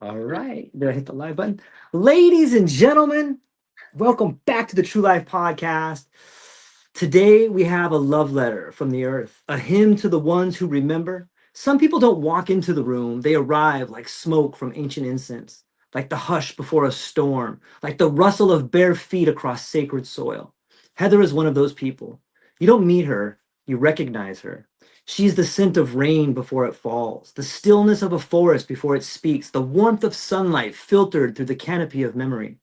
All right. Did I hit the live button? Ladies and gentlemen, welcome back to the True Life Podcast. Today we have a love letter from the earth, a hymn to the ones who remember. Some people don't walk into the room, they arrive like smoke from ancient incense, like the hush before a storm, like the rustle of bare feet across sacred soil. Heather is one of those people. You don't meet her, you recognize her. She's the scent of rain before it falls, the stillness of a forest before it speaks, the warmth of sunlight filtered through the canopy of memory.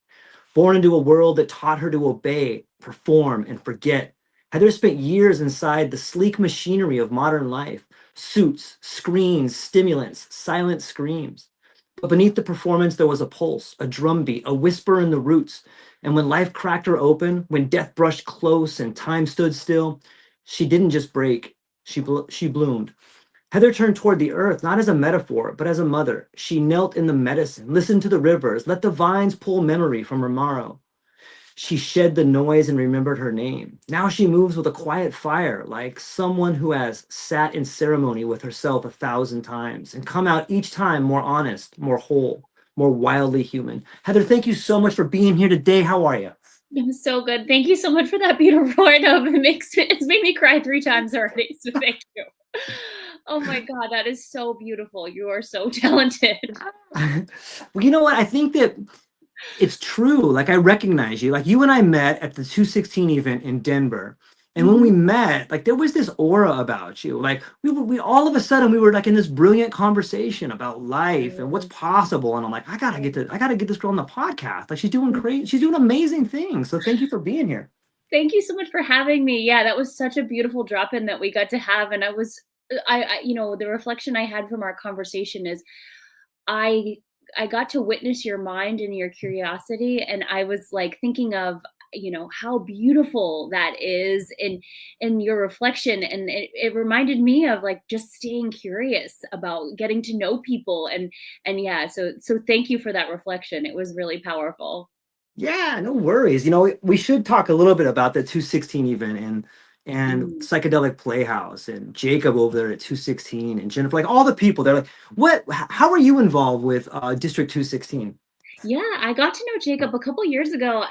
Born into a world that taught her to obey, perform, and forget, Heather spent years inside the sleek machinery of modern life: suits, screens, stimulants, silent screams. But beneath the performance, there was a pulse, a drumbeat, a whisper in the roots. And when life cracked her open, when death brushed close and time stood still, she didn't just break, she bloomed. Heather turned toward the earth, not as a metaphor, but as a mother. She knelt in the medicine, listened to the rivers, let the vines pull memory from her marrow. She shed the noise and remembered her name. Now she moves with a quiet fire, like someone who has sat in ceremony with herself 1,000 times and come out each time more honest, more whole, more wildly human. Heather, thank you so much for being here today. How are you? It was so good. Thank you so much for that beautiful word of it's made me cry 3 times already. So thank you. Oh my God, that is so beautiful. You are so talented. Well, you know what? I think that it's true. Like I recognize you. Like you and I met at the 216 event in Denver. And when we Mhm. met, like there was this aura about you. Like we all of a sudden we were like in this brilliant conversation about life and what's possible. And I'm like, I gotta get this girl on the podcast. Like she's doing great. She's doing amazing things. So thank you for being here. Thank you so much for having me. Yeah, that was such a beautiful drop in that we got to have. And the reflection I had from our conversation is I I got to witness your mind and your curiosity, and I was like thinking of how beautiful that is in your reflection, and it reminded me of like just staying curious about getting to know people, and yeah, so thank you for that reflection. It was really powerful. Yeah, no worries. We should talk a little bit about the 216 event and Mm. psychedelic playhouse and Jacob over there at 216 and Jennifer, like all the people. They're like, how are you involved with District 216? Yeah, I got to know Jacob a couple years ago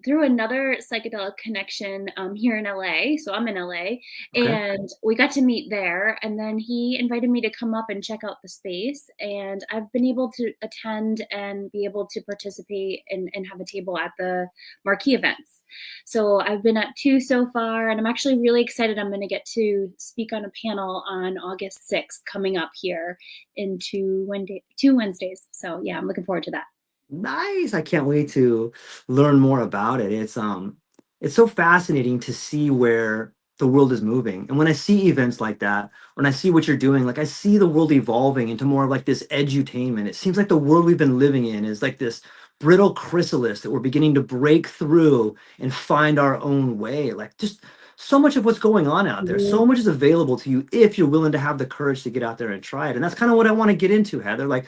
through another psychedelic connection here in LA. So I'm in LA, Okay. and we got to meet there. And then he invited me to come up and check out the space. And I've been able to attend and be able to participate and have a table at the marquee events. So I've been at 2 so far, and I'm actually really excited. I'm going to get to speak on a panel on August 6th coming up here in 2 Wednesdays. So yeah, I'm looking forward to that. Nice. I can't wait to learn more about it. It's so fascinating to see where the world is moving. And when I see events like that, when I see what you're doing, like I see the world evolving into more of like this edutainment. It seems like the world we've been living in is like this brittle chrysalis that we're beginning to break through and find our own way. Like just so much of what's going on out there. So much is available to you if you're willing to have the courage to get out there and try it. And that's kind of what I want to get into, Heather. Like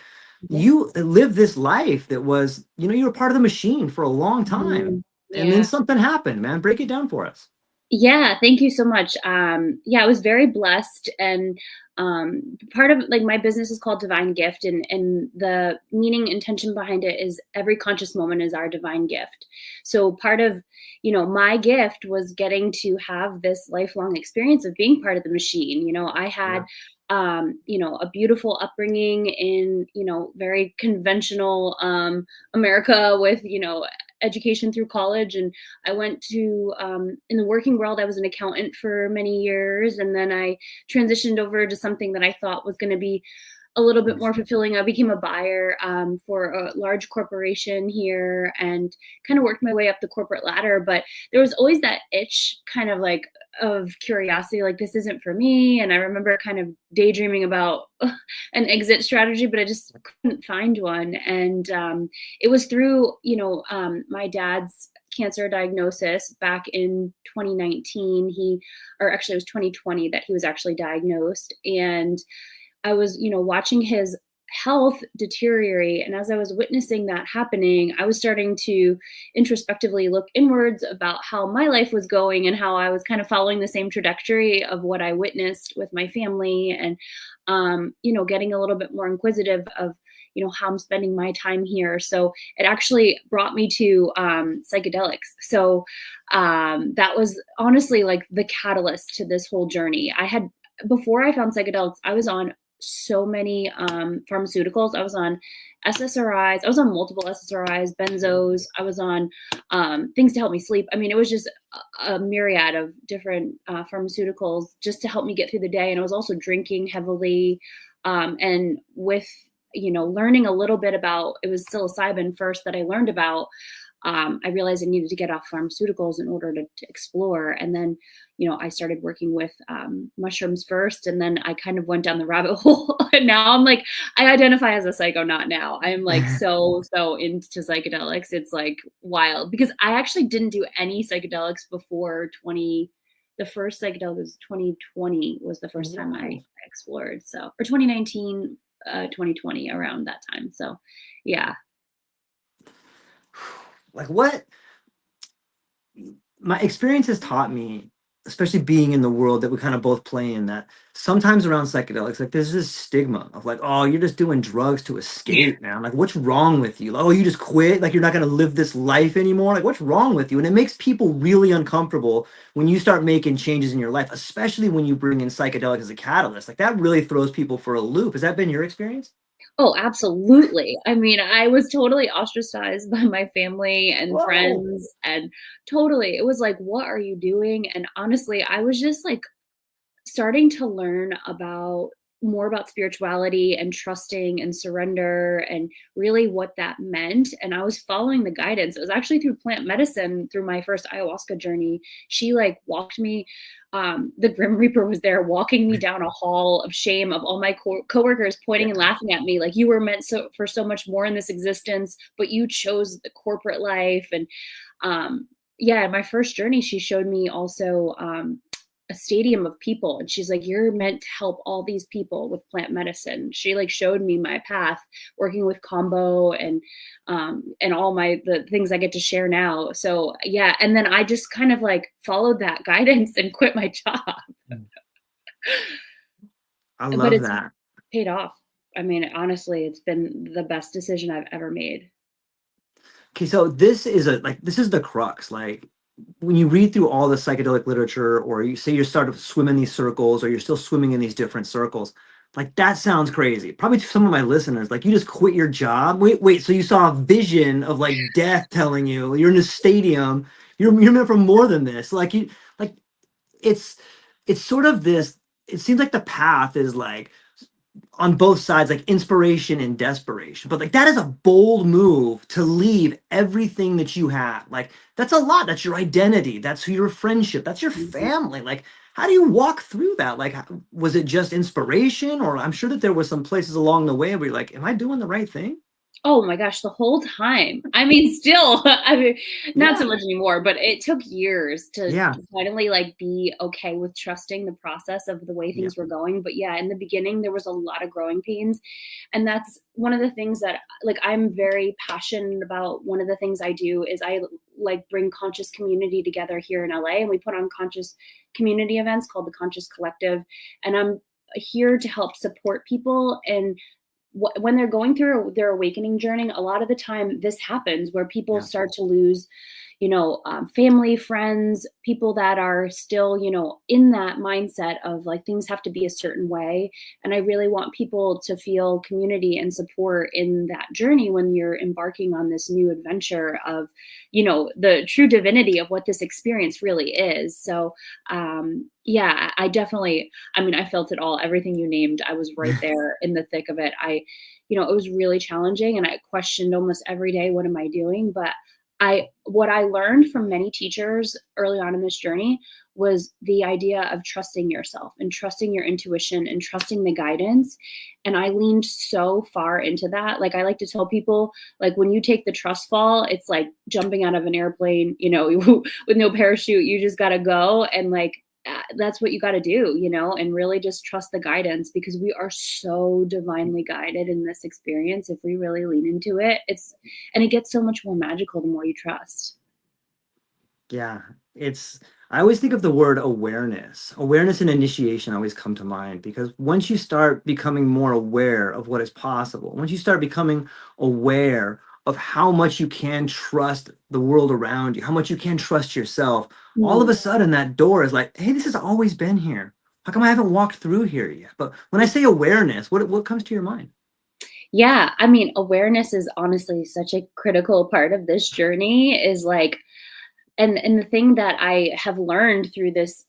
Yeah. you lived this life that was, you were part of the machine for a long time. Mhm. And then Yeah. something happened, man. Break it down for us. Yeah, thank you so much. Yeah, I was very blessed, and part of like my business is called Divine Gift, and the meaning intention behind it is every conscious moment is our divine gift. So part of my gift was getting to have this lifelong experience of being part of the machine. I had Yeah. a beautiful upbringing in very conventional America with education through college, and I went to in the working world. I was an accountant for many years, and then I transitioned over to something that I thought was going to be a little bit more fulfilling. I became a buyer for a large corporation here and kind of worked my way up the corporate ladder. But there was always that itch, kind of like of curiosity, like this isn't for me. And I remember kind of daydreaming about an exit strategy, but I just couldn't find one. And it was through, my dad's cancer diagnosis back in 2019. Or actually, it was 2020 that he was actually diagnosed. And I was, watching his health deteriorate. And as I was witnessing that happening, I was starting to introspectively look inwards about how my life was going and how I was kind of following the same trajectory of what I witnessed with my family, and, getting a little bit more inquisitive of, how I'm spending my time here. So it actually brought me to psychedelics. So that was honestly like the catalyst to this whole journey. Before I found psychedelics, I was on so many pharmaceuticals. I was on SSRIs. I was on multiple SSRIs, benzos. I was on things to help me sleep. I mean, it was just a myriad of different pharmaceuticals just to help me get through the day. And I was also drinking heavily. And with, learning a little bit about, it was psilocybin first that I learned about. I realized I needed to get off pharmaceuticals in order to explore. And then, I started working with mushrooms first, and then I kind of went down the rabbit hole. And now I'm like, I identify as a psychonaut now. I'm like so into psychedelics. It's like wild because I actually didn't do any psychedelics before the first psychedelic was 2020 was the first time I explored. So, or 2019, 2020, around that time. So, yeah. Like what my experience has taught me, especially being in the world that we kind of both play in, that sometimes around psychedelics, like there's this stigma of like, oh, you're just doing drugs to escape, man. Like, what's wrong with you? Like, oh, you just quit? Like, you're not going to live this life anymore? Like, what's wrong with you? And it makes people really uncomfortable when you start making changes in your life, especially when you bring in psychedelics as a catalyst. Like, that really throws people for a loop. Has that been your experience? Oh, absolutely. I mean, I was totally ostracized by my family and Whoa. friends, and totally, it was like, "What are you doing?" And honestly, I was just like starting to learn more about spirituality and trusting and surrender and really what that meant. And I was following the guidance. It was actually through plant medicine, through my first ayahuasca journey. She like walked me, the Grim Reaper was there walking me down a hall of shame of all my coworkers pointing and laughing at me like, you were meant for so much more in this existence, but you chose the corporate life. And yeah, my first journey, she showed me also a stadium of people, and she's like, you're meant to help all these people with plant medicine. She like showed me my path working with combo and all the things I get to share now. So yeah, and then I just kind of like followed that guidance and quit my job. I But love it's that. paid off. I mean, honestly, it's been the best decision I've ever made. Okay, so this is the crux. Like when you read through all the psychedelic literature, or you say you start to swim in these circles, or you're still swimming in these different circles, like that sounds crazy. Probably to some of my listeners, like you just quit your job. Wait, so you saw a vision of like death telling you you're in a stadium. You're meant for more than this. Like it's it's sort of this. It seems like the path is like on both sides, like inspiration and desperation. But like that is a bold move to leave everything that you have. Like that's a lot. That's your identity. That's your friendship. That's your Mhm. family. Like how do you walk through that? Like was it just inspiration, or I'm sure that there were some places along the way where you're like, am I doing the right thing? Oh my gosh, the whole time. I mean, still, I mean, not so Yeah. much anymore, but it took years to Yeah. finally like be okay with trusting the process of the way Yeah. things were going. But yeah, in the beginning, there was a lot of growing pains. And that's one of the things that like I'm very passionate about. One of the things I do is I like bring conscious community together here in LA, and we put on conscious community events called the Conscious Collective. And I'm here to help support people and when they're going through their awakening journey, a lot of the time this happens where people Yeah. start to lose, family, friends, people that are still, in that mindset of like things have to be a certain way. And I really want people to feel community and support in that journey when you're embarking on this new adventure of, the true divinity of what this experience really is. So, yeah, I definitely, I mean, I felt it all. Everything you named, I was right there in the thick of it. It was really challenging and I questioned almost every day, what am I doing? But what I learned from many teachers early on in this journey was the idea of trusting yourself and trusting your intuition and trusting the guidance. And I leaned so far into that. Like I like to tell people, like when you take the trust fall, it's like jumping out of an airplane, with no parachute. You just got to go and like that's what you got to do, and really just trust the guidance because we are so divinely guided in this experience. If we really lean into it, and it gets so much more magical the more you trust. Yeah. it's I always think of the word awareness. Awareness and initiation always come to mind because once you start becoming more aware of what is possible, once you start becoming aware of how much you can trust the world around you, how much you can trust yourself, all of Mm. a sudden that door is like, hey, this has always been here. How come I haven't walked through here yet? But when I say awareness, what comes to your mind? Yeah, I mean, awareness is honestly such a critical part of this journey is like and the thing that I have learned through this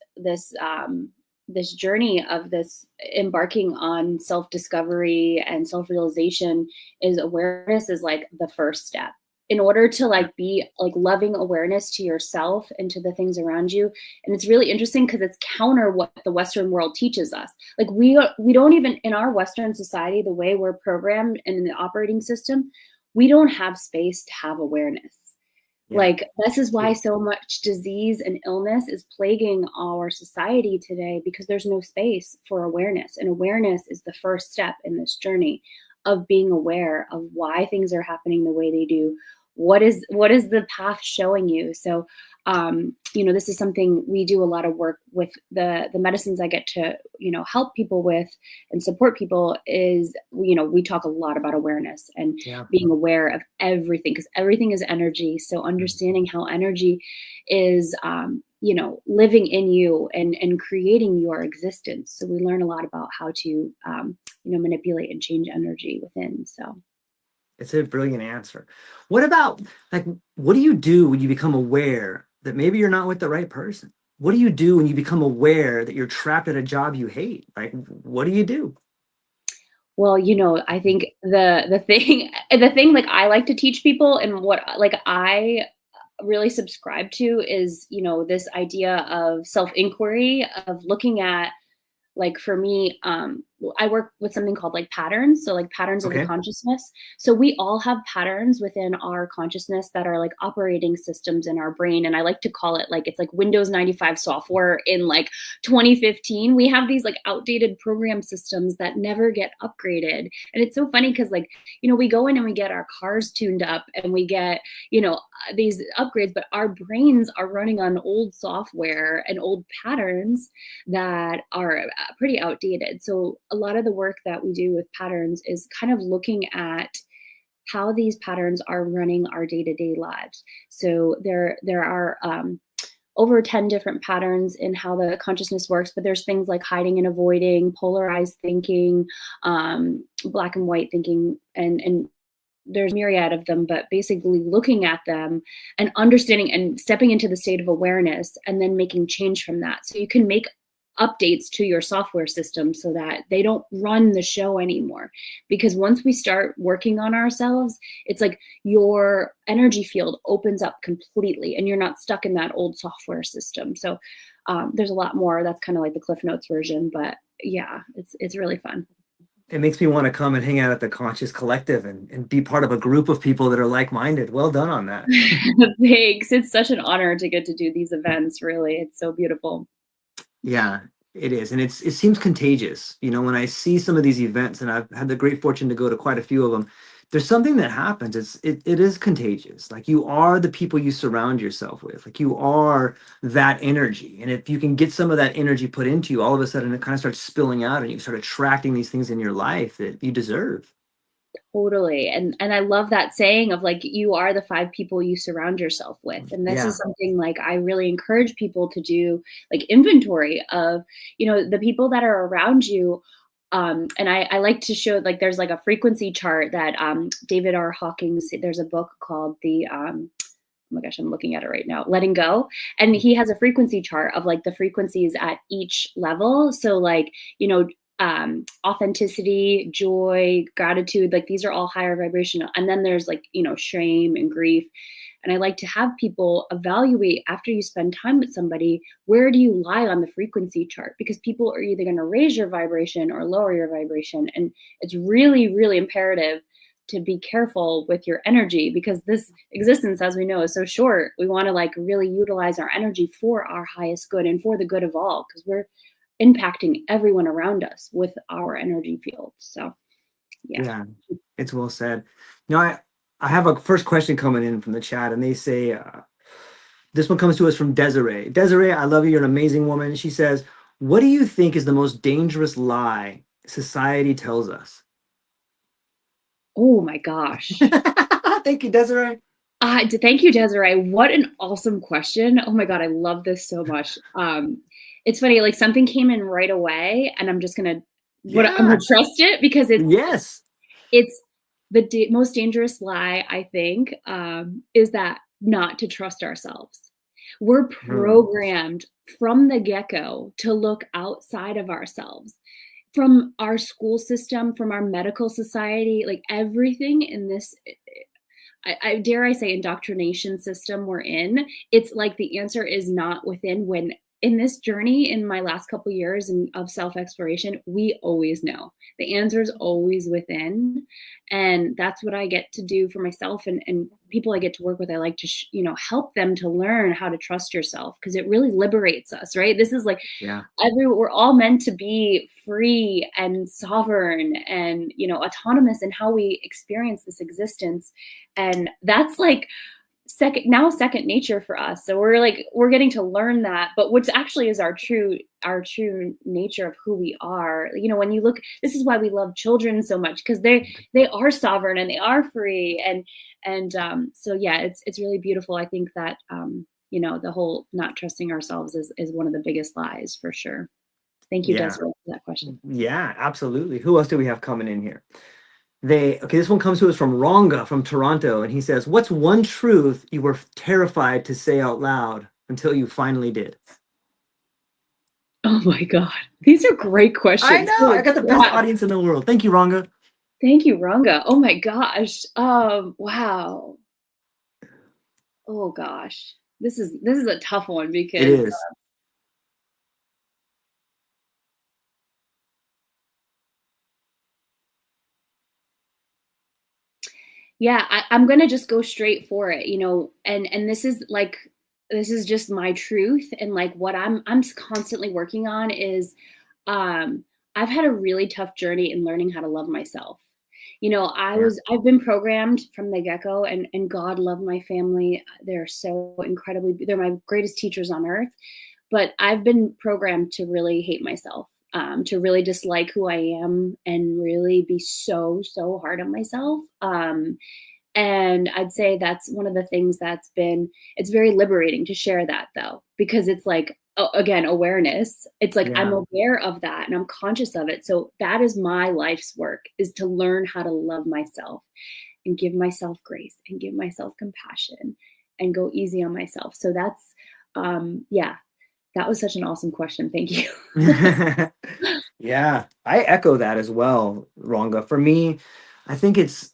journey of this embarking on self-discovery and self-realization is awareness is like the first step in order to Yeah. like be like loving awareness to yourself and to the things around you. And it's really interesting because it's counter what the Western world teaches us. Like we don't even in our Western society, the way we're programmed and in the operating system, we don't have space to have awareness. Yeah. Like, this is why so much disease and illness is plaguing our society today because there's no space for awareness. And awareness is the first step in this journey of being aware of why things are happening the way they do. What is the path showing you? So, this is something we do a lot of work with the medicines I get to, help people with and support people is, we talk a lot about awareness and Yeah. being aware of everything because everything is energy. So understanding how energy is, living in you and creating your existence. So we learn a lot about how to, manipulate and change energy within. So. It's a brilliant answer. What about like what do you do when you become aware that maybe you're not with the right person? What do you do when you become aware that you're trapped at a job you hate? Like what do you do? Well, I think the thing the thing like I like to teach people and what like I really subscribe to is, this idea of self-inquiry, of looking at like for me, I work with something called like patterns. So like patterns of the Okay. consciousness. So we all have patterns within our consciousness that are like operating systems in our brain. And I like to call it like it's like Windows 95 software in like 2015. We have these like outdated program systems that never get upgraded. And it's so funny because like, we go in and we get our cars tuned up and we get, these upgrades, but our brains are running on old software and old patterns that are pretty outdated. So a lot of the work that we do with patterns is kind of looking at how these patterns are running our day-to-day lives. So there are over 10 different patterns in how the consciousness works, but there's things like hiding and avoiding, polarized thinking, black and white thinking, and there's myriad of them, but basically looking at them and understanding and stepping into the state of awareness and then making change from that. So you can make updates to your software system so that they don't run the show anymore. Because once we start working on ourselves, it's like your energy field opens up completely and you're not stuck in that old software system. So there's a lot more. That's kind of like the Cliff Notes version, but yeah, it's really fun. It makes me want to come and hang out at the Conscious Collective and be part of a group of people that are like-minded. Well done on that. Thanks. It's such an honor to get to do these events, really. It's so beautiful. Yeah, it is. And it seems contagious. You know, when I see some of these events, and I've had the great fortune to go to quite a few of them, there's something that happens. It is contagious. Like you are the people you surround yourself with. Like you are that energy. And if you can get some of that energy put into you, all of a sudden it kind of starts spilling out and you start attracting these things in your life that you deserve. Totally. And I love that saying of like you are the five people you surround yourself with. And this is Yeah. something like I really encourage people to do like inventory of, the people that are around you. And I like to show like there's like a frequency chart that David R. Hawkins, there's a book called oh my gosh, I'm looking at it right now, Letting Go. And he has a frequency chart of like the frequencies at each level. So like, authenticity, joy, gratitude, like these are all higher vibrational. And then there's like, shame and grief. And I like to have people evaluate after you spend time with somebody, where do you lie on the frequency chart? Because people are either going to raise your vibration or lower your vibration. And it's really, really imperative to be careful with your energy because this existence, as we know, is so short. We want to like really utilize our energy for our highest good and for the good of all because we're impacting everyone around us with our energy field. So, yeah. Yeah, it's well said. You know, I have a first question coming in from the chat, and they say, This one comes to us from Desiree. Desiree, I love you. You're an amazing woman. She says, what do you think is the most dangerous lie society tells us? Oh my gosh. Thank you, Desiree. Thank you, Desiree. What an awesome question. Oh my God, I love this so much. It's funny, like something came in right away, and I'm gonna Yeah. trust it because Yes. it's the most dangerous lie, I think, is that not to trust ourselves. We're Hmm. programmed from the get-go to look outside of ourselves. From our school system, from our medical society, like everything in this I dare I say indoctrination system we're in, it's like the answer is not within. When in this journey in my last couple years of self-exploration, we always know. The answer is always within. And that's what I get to do for myself and people I get to work with. I like to, help them to learn how to trust yourself because it really liberates us, right? This is like Yeah. we're all meant to be free and sovereign and autonomous in how we experience this existence, and that's like second nature for us. So we're getting to learn that, but what's actually is our true nature of who we are. When you look, this is why we love children so much, because they are sovereign and they are free, and so yeah, it's really beautiful. I think that the whole not trusting ourselves is one of the biggest lies for sure. Thank you, Yeah. Desiree, for that question. Yeah, absolutely. Who else do we have coming in here? Okay, this one comes to us from Ronga from Toronto, and he says, what's one truth you were terrified to say out loud until you finally did? Oh my God. These are great I questions. know, I Holy got the best crap. audience in the world. Thank you, Ronga. Thank you, Ranga. Oh my gosh. Wow. Oh gosh. This is a tough one It because is. yeah, I'm gonna just go straight for it, and this is just my truth, and like what I'm constantly working on is um I've had a really tough journey in learning how to love myself. Yeah. I've been programmed from the get-go, and God love my family. They're so they're my greatest teachers on earth. But I've been programmed to really hate myself, to really dislike who I am and really be so, so hard on myself. And I'd say that's one of the things it's very liberating to share that though, because it's like, again, awareness. It's like I'm Yeah. aware of that and I'm conscious of it. So that is my life's work, is to learn how to love myself and give myself grace and give myself compassion and go easy on myself. So that's, yeah, that was such an awesome question. Thank you. Yeah, I echo that as well, Ronga. For me, I think it's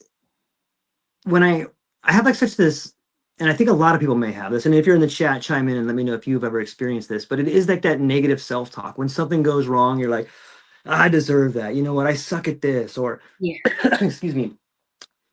when I have like such this, and I think a lot of people may have this, and if you're in the chat, chime in and let me know if you've ever experienced this, but it is like that negative self-talk. When something goes wrong, you're like, I deserve that. You know what? I suck at this, or Yeah. excuse me. And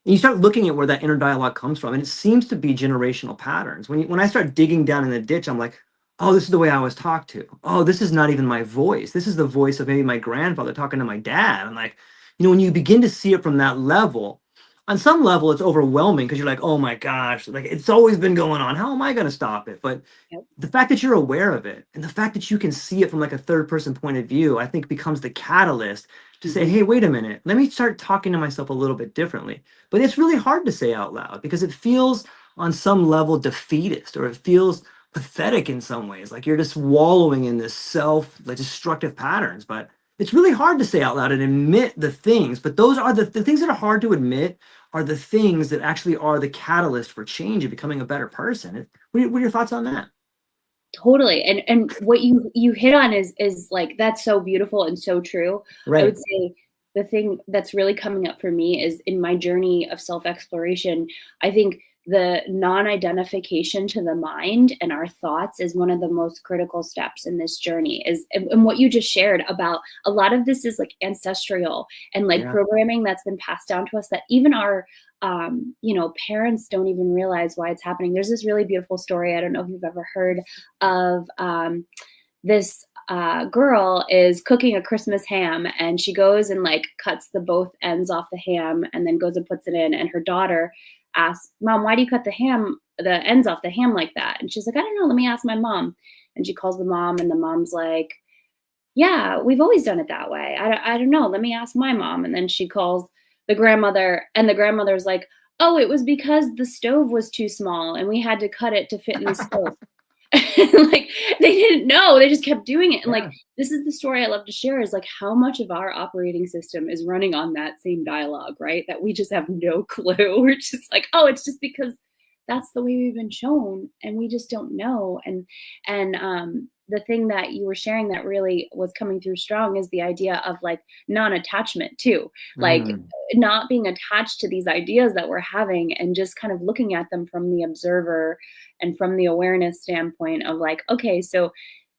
you start looking at where that inner dialogue comes from, and it seems to be generational patterns. When I start digging down in the ditch, I'm like, oh, this is the way I was talked to. Oh, this is not even my voice. This is the voice of maybe my grandfather talking to my dad. And like, when you begin to see it from that level, on some level, it's overwhelming because you're like, oh my gosh, like it's always been going on. How am I going to stop it? But Yep. the fact that you're aware of it and the fact that you can see it from like a third person point of view, I think becomes the catalyst to say, Mhm. hey, wait a minute, let me start talking to myself a little bit differently. But it's really hard to say out loud because it feels on some level defeatist, or it feels pathetic in some ways, like you're just wallowing in this like destructive patterns. But it's really hard to say out loud and admit the things. But those are the things that are hard to admit, are the things that actually are the catalyst for change and becoming a better person. What are your thoughts on that? Totally. And what you hit on is like, that's so beautiful and so true. I Right. would say the thing that's really coming up for me is in my journey of self-exploration, I think the non-identification to the mind and our thoughts is one of the most critical steps in this journey. And what you just shared about a lot of this is like ancestral and like Yeah. programming that's been passed down to us, that even our parents don't even realize why it's happening. There's this really beautiful story. I don't know if you've ever heard of this girl is cooking a Christmas ham, and she goes and like cuts the both ends off the ham and then goes and puts it in. And her daughter asks, Mom, why do you cut the ends off the ham like that? And she's like, I don't know. Let me ask my mom. And she calls the mom, and the mom's like, yeah, we've always done it that way. I don't know. Let me ask my mom. And then she calls the grandmother, and the grandmother's like, oh, it was because the stove was too small and we had to cut it to fit in the stove. Like, they didn't know, they just kept doing it. And like, Yeah. this is the story I love to share, is like how much of our operating system is running on that same dialogue, right? That we just have no clue. We're just like, oh, it's just because that's the way we've been shown, and we just don't know. And the thing that you were sharing that really was coming through strong is the idea of like non-attachment too, like Mm. not being attached to these ideas that we're having, and just kind of looking at them from the observer and from the awareness standpoint of like, okay, so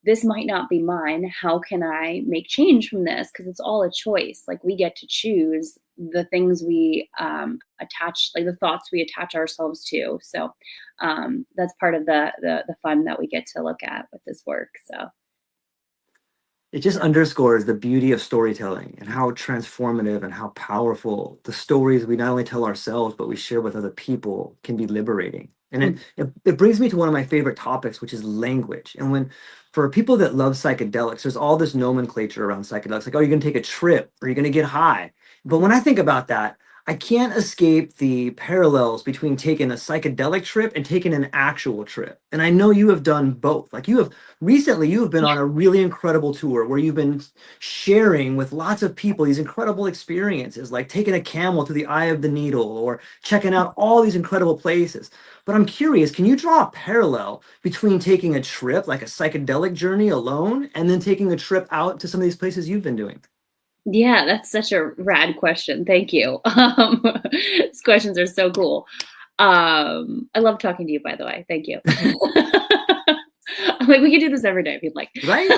this might not be mine. How can I make change from this? Because it's all a choice. Like, we get to choose the things we attach, like the thoughts we attach ourselves to. So that's part of the fun that we get to look at with this work. So It just underscores the beauty of storytelling and how transformative and how powerful the stories we not only tell ourselves, but we share with other people can be liberating. And mm, it brings me to one of my favorite topics, which is language. And when, for people that love psychedelics, there's all this nomenclature around psychedelics, like, oh, you're going to take a trip or you're going to get high. But when I think about that, I can't escape the parallels between taking a psychedelic trip and taking an actual trip. And I know you have done both. Like, you have recently, you have been on a really incredible tour where you've been sharing with lots of people these incredible experiences, like taking a camel to the eye of the needle or checking out all these incredible places. But I'm curious, can you draw a parallel between taking a trip, like a psychedelic journey alone, and then taking a trip out to some of these places you've been doing? yeah, that's such a rad question. Thank you. These questions are so cool. I love talking to you, by the way. Thank you. I'm like, we could do this every day if you'd like. Right?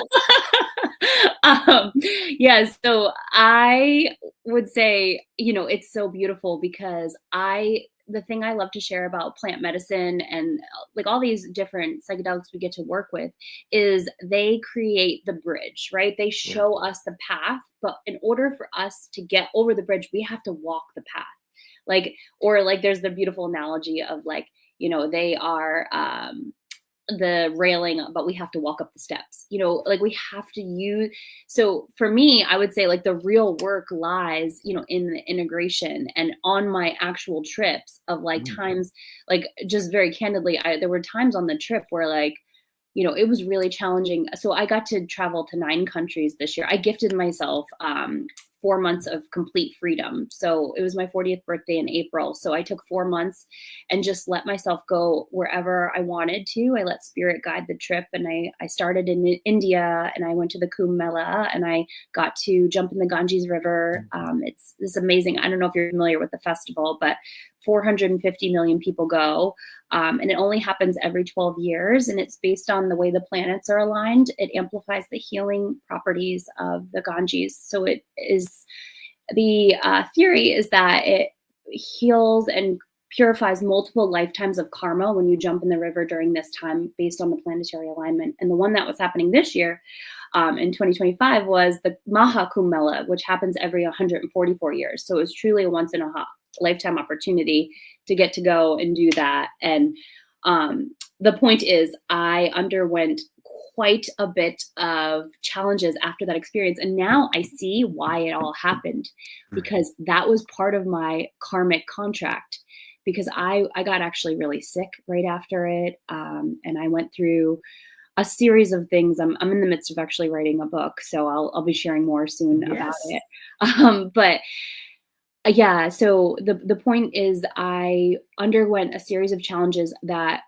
um, yeah, so I would say, it's so beautiful because the thing I love to share about plant medicine and like all these different psychedelics we get to work with is they create the bridge, right? They Yeah. show us the path, but in order for us to get over the bridge, we have to walk the path. Like, or like there's the beautiful analogy of like, they are the railing, but we have to walk up the steps, like we have to use. So for me, I would say like the real work lies, in the integration and on my actual trips of like Mm. times, like just very candidly, there were times on the trip where like, it was really challenging. So I got to travel to 9 countries this year. I gifted myself 4 months of complete freedom. So it was my 40th birthday in April. So I took 4 months and just let myself go wherever I wanted to. I let spirit guide the trip. And I started in India, and I went to the Kumbh Mela, and I got to jump in the Ganges River. It's this amazing. I don't know if you're familiar with the festival, but 450 million people go. And it only happens every 12 years. And it's based on the way the planets are aligned. It amplifies the healing properties of the Ganges. So it is, the theory is that it heals and purifies multiple lifetimes of karma when you jump in the river during this time based on the planetary alignment. And the one that was happening this year in 2025 was the Maha Kumbh Mela, which happens every 144 years. So it was truly a once in a lifetime opportunity to get to go and do that. And the point is, I underwent quite a bit of challenges after that experience. And now I see why it all happened, because that was part of my karmic contract. Because I got actually really sick right after it. And I went through a series of things. I'm in the midst of actually writing a book, so I'll be sharing more soon about Yes. it. But yeah, so the point is I underwent a series of challenges that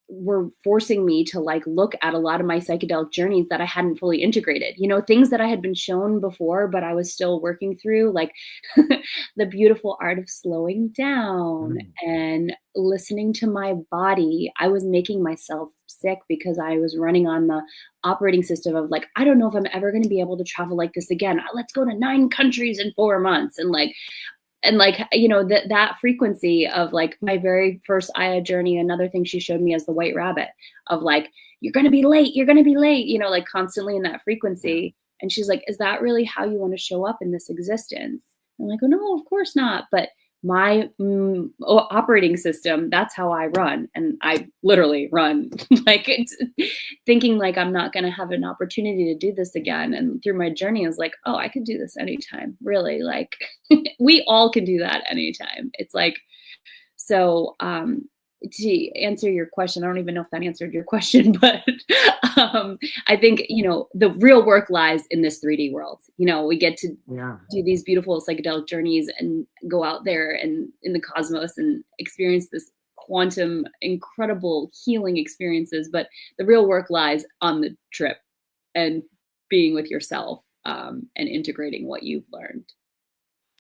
were forcing me to like look at a lot of my psychedelic journeys that I hadn't fully integrated, things that I had been shown before, but I was still working through, like the beautiful art of slowing down Mm. and listening to my body. I was making myself sick because I was running on the operating system of like, I don't know if I'm ever going to be able to travel like this again. Let's go to 9 countries in 4 months. And that frequency of like my very first Aya journey, another thing she showed me as the white rabbit of like, you're going to be late, like constantly in that Yeah. frequency. And she's like, is that really how you want to show up in this existence? I'm like, oh no, of course not. But my operating system, that's how I run. And I literally run like it's, thinking like I'm not going to have an opportunity to do this again. And through my journey, I was like, oh, I could do this anytime. Really, like we all can do that anytime. It's like, so to answer your question, I don't even know if that answered your question, but I think, the real work lies in this 3D world. We get to Yeah. do these beautiful psychedelic journeys and go out there and in the cosmos and experience this quantum, incredible healing experiences. But the real work lies on the trip and being with yourself, and integrating what you've learned.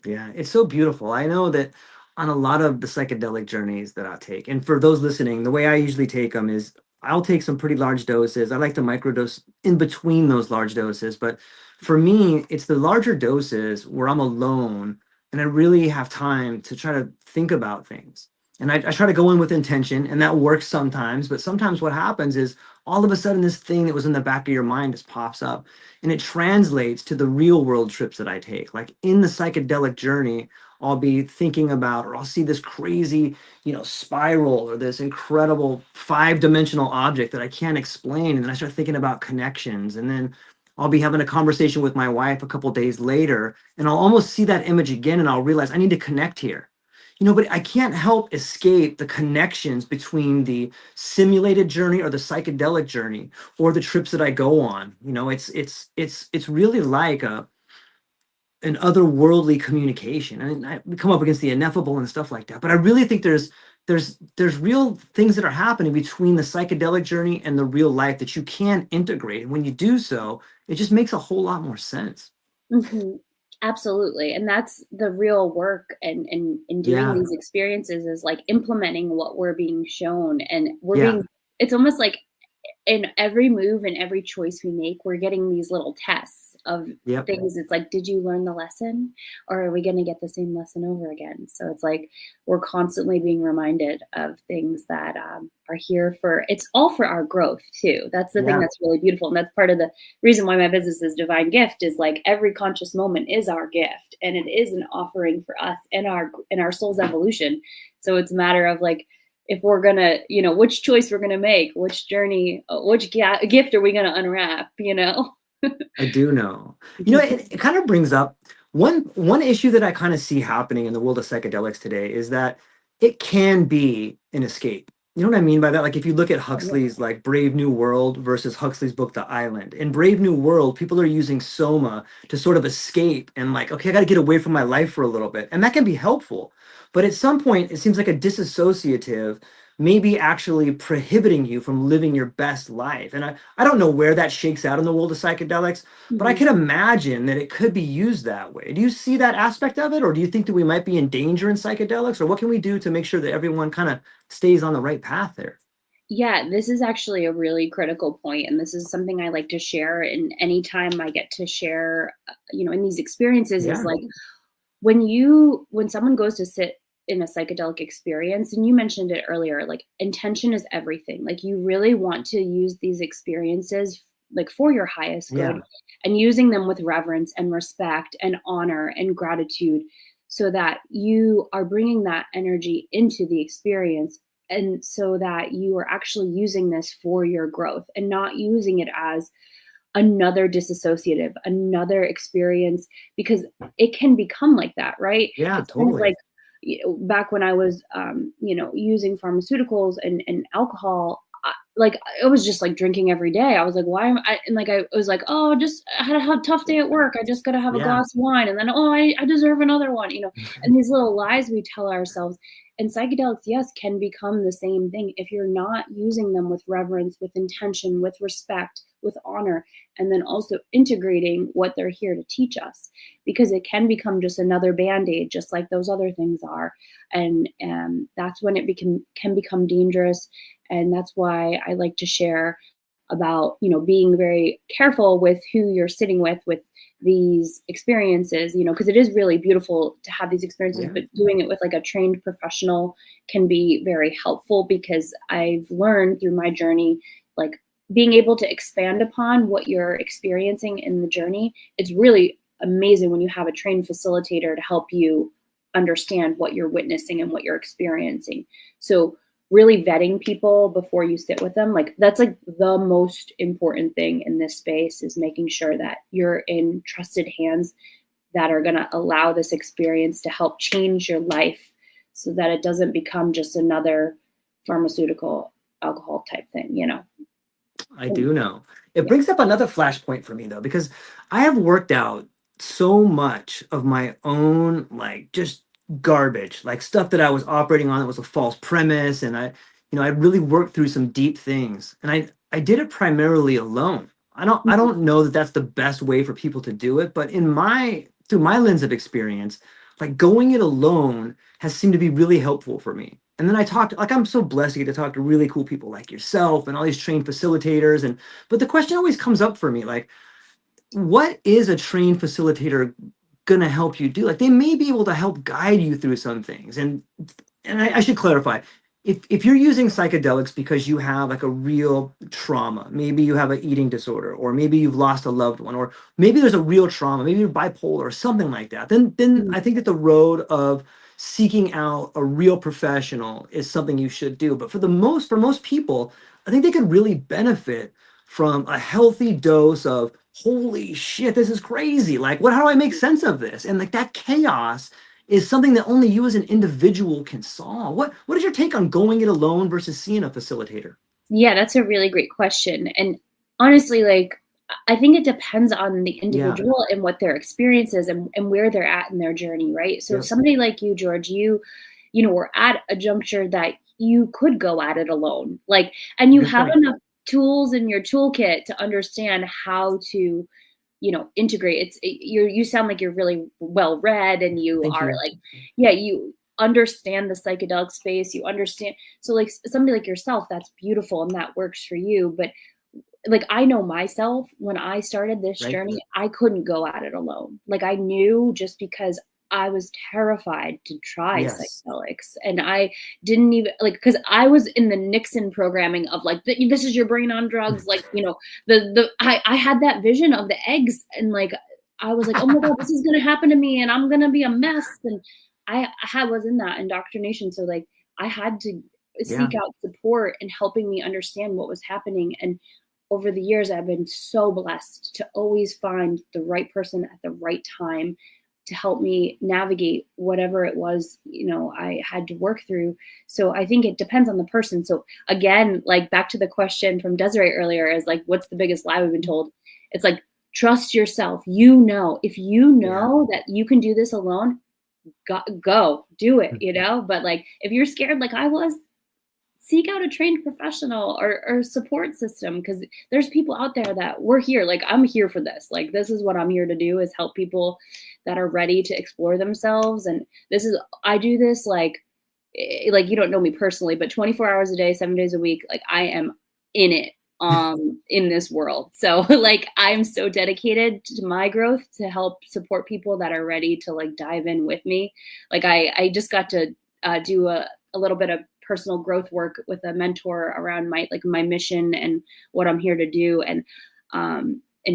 Yeah, it's so beautiful. I know that on a lot of the psychedelic journeys that I take, and for those listening, the way I usually take them is I'll take some pretty large doses. I like to microdose in between those large doses, but for me, it's the larger doses where I'm alone and I really have time to try to think about things. And I try to go in with intention, and that works sometimes. But sometimes what happens is all of a sudden, this thing that was in the back of your mind just pops up, and it translates to the real world trips that I take. Like in the psychedelic journey, I'll be thinking about, or I'll see this crazy, spiral or this incredible 5-dimensional object that I can't explain. And then I start thinking about connections. And then I'll be having a conversation with my wife a couple days later, and I'll almost see that image again, and I'll realize I need to connect here. But I can't help escape the connections between the simulated journey or the psychedelic journey or the trips that I go on. It's really like an otherworldly communication. We come up against the ineffable and stuff like that, but I really think there's real things that are happening between the psychedelic journey and the real life that you can integrate. And when you do so, it just makes a whole lot more sense. Mhm. Absolutely, and that's the real work, and in doing Yeah, these experiences is, like, implementing what we're being shown, and we're yeah, being it's almost like in every move and every choice we make, we're getting these little tests of yep, things. It's like, did you learn the lesson, or are we going to get the same lesson over again? So it's like we're constantly being reminded of things that are here for, it's all for our growth too. That's the thing yeah, that's really beautiful. And that's part of the reason why my business is Divine Gift, is like every conscious moment is our gift, and it is an offering for us and our soul's evolution. So it's a matter of like, if we're gonna, which choice we're gonna make, which journey, which gift are we gonna unwrap? I do know. It kind of brings up one issue that I kind of see happening in the world of psychedelics today is that it can be an escape. You know what I mean by that? Like if you look at Huxley's like Brave New World versus Huxley's book The Island. In Brave New World, people are using soma to sort of escape and like, okay, I got to get away from my life for a little bit. And that can be helpful. But at some point, it seems like a disassociative maybe actually prohibiting you from living your best life. And I don't know where that shakes out in the world of psychedelics, but I Mhm. can imagine that it could be used that way. Do you see that aspect of it, or do you think that we might be in danger in psychedelics, or what can we do to make sure that everyone kind of stays on the right path there? Yeah, this is actually a really critical point, and this is something I like to share. And anytime I get to share, in these experiences, is Yeah, like when someone goes to sit in a psychedelic experience, and you mentioned it earlier, like intention is everything. Like you really want to use these experiences like for your highest good, yeah, and using them with reverence and respect and honor and gratitude, so that you are bringing that energy into the experience, and so that you are actually using this for your growth and not using it as another disassociative, another experience, because it can become like that, right? yeah, It's kind of totally. like, back when I was, using pharmaceuticals and alcohol, like I was just like drinking every day. I was like, why am I? And like I was like, oh, just I had a tough day at work. I just got to have a Yeah, glass of wine, and then oh, I deserve another one. And these little lies we tell ourselves. And psychedelics, yes, can become the same thing if you're not using them with reverence, with intention, with respect, with honor, and then also integrating what they're here to teach us, because it can become just another band-aid, just like those other things are. And that's when it can become dangerous. And that's why I like to share about, being very careful with who you're sitting with these experiences, because it is really beautiful to have these experiences, yeah, but doing it with like a trained professional can be very helpful, because I've learned through my journey, like being able to expand upon what you're experiencing in the journey. It's really amazing when you have a trained facilitator to help you understand what you're witnessing and what you're experiencing. So really vetting people before you sit with them, like that's like the most important thing in this space, is making sure that you're in trusted hands that are going to allow this experience to help change your life, so that it doesn't become just another pharmaceutical alcohol type thing, you know? I do know. It Yeah. brings up another flashpoint for me though, because I have worked out so much of my own, like just garbage, like stuff that I was operating on that was a false premise. And I really worked through some deep things, and I did it primarily alone. I Mhm. don't know that that's the best way for people to do it, but through my lens of experience, like going it alone has seemed to be really helpful for me. And then I'm so blessed to get to talk to really cool people like yourself and all these trained facilitators. But the question always comes up for me, like, what is a trained facilitator gonna help you do? Like, they may be able to help guide you through some things. And I should clarify, if you're using psychedelics because you have like a real trauma, maybe you have an eating disorder, or maybe you've lost a loved one, or maybe there's a real trauma, maybe you're bipolar or something like that, then Mhm. I think that the road of seeking out a real professional is something you should do. But for most people, I think they could really benefit from a healthy dose of holy shit, this is crazy. Like, how do I make sense of this? And like that chaos is something that only you as an individual can solve. What is your take on going it alone versus seeing a facilitator? Yeah, that's a really great question. And honestly, like, I think it depends on the Yeah. individual and what their experience is, and where they're at in their journey, right? So Yep. somebody like you, George, were at a juncture that you could go at it alone. Like, and you Good have point. enough tools in your toolkit to understand how to, integrate. You sound like you're really well read, and you Thank are you. like, yeah, you understand the psychedelic space, you understand. So like somebody like yourself, that's beautiful and that works for you. But like, I know myself, when I started this Right. journey, I couldn't go at it alone. Like, I knew, just because I was terrified to try Yes. psychedelics, and I didn't even like, because I was in the Nixon programming of like, this is your brain on drugs, like, I had that vision of the eggs, and like I was like, oh my god, this is gonna happen to me, and I'm gonna be a mess, and I was in that indoctrination, so like I had to Yeah. seek out support and helping me understand what was happening. And over the years, I've been so blessed to always find the right person at the right time to help me navigate whatever it was, I had to work through. So I think it depends on the person. So again, like back to the question from Desiree earlier, is like, what's the biggest lie we've been told? It's like, trust yourself. If you Yeah. know that you can do this alone, go do it, But like, if you're scared, like I was, seek out a trained professional or support system, because there's people out there that we're here, like I'm here for this, like this is what I'm here to do, is help people that are ready to explore themselves. And I do this like you don't know me personally, but 24 hours a day, 7 days a week, like I am in it, in this world. So like I'm so dedicated to my growth to help support people that are ready to like dive in with me. Like I just got to do a little bit of personal growth work with a mentor around my mission and what I'm here to do. And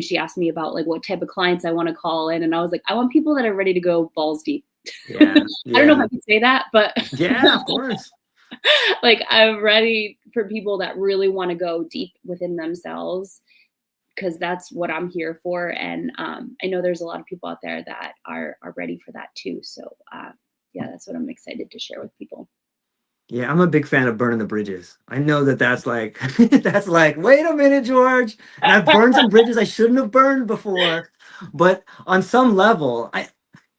she asked me about like what type of clients I want to call in, and I was like, I want people that are ready to go balls deep. Yeah. I don't know if I Yeah. can say that, but Yeah, of course. like I'm ready for people that really want to go deep within themselves, because that's what I'm here for. And I know there's a lot of people out there that are ready for that too. So yeah, that's what I'm excited to share with people. Yeah, I'm a big fan of burning the bridges. I know that that's like that's like, wait a minute, George. And I've burned some bridges I shouldn't have burned before. But on some level,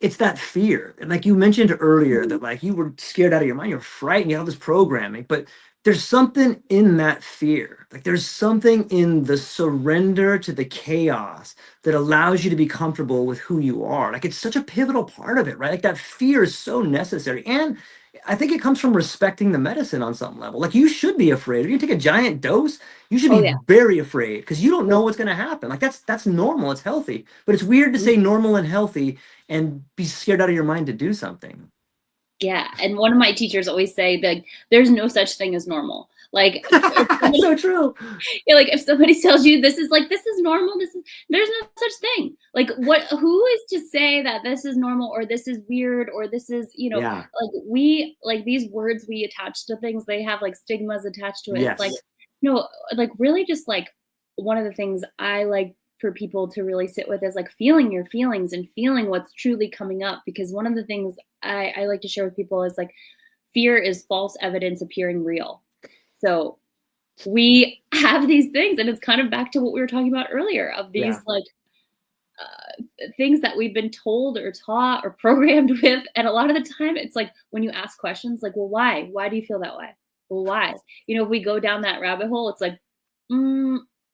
it's that fear. And like you mentioned earlier, that like you were scared out of your mind, you're frightened, you had all this programming, but there's something in that fear. Like there's something in the surrender to the chaos that allows you to be comfortable with who you are. Like it's such a pivotal part of it, right? Like that fear is so necessary. And I think it comes from respecting the medicine on some level. Like you should be afraid. If you take a giant dose, you should Oh be yeah. very afraid because you don't know what's going to happen. Like that's normal. It's healthy. But it's weird to say normal and healthy and be scared out of your mind to do something. Yeah, and one of my teachers always say that there's no such thing as normal. Like, So true. yeah, like if somebody tells you this is normal, there's no such thing. Like who is to say that this is normal or this is weird or this is, Yeah. like we like these words we attach to things, they have like stigmas attached to it. It's like, Yes. like really just like one of the things I like for people to really sit with is like feeling your feelings and feeling what's truly coming up. Because one of the things I like to share with people is like fear is false evidence appearing real. So we have these things, and it's kind of back to what we were talking about earlier of these Yeah. like things that we've been told or taught or programmed with. And a lot of the time it's like when you ask questions like, well, why do you feel that way? Well, why? If we go down that rabbit hole, it's like,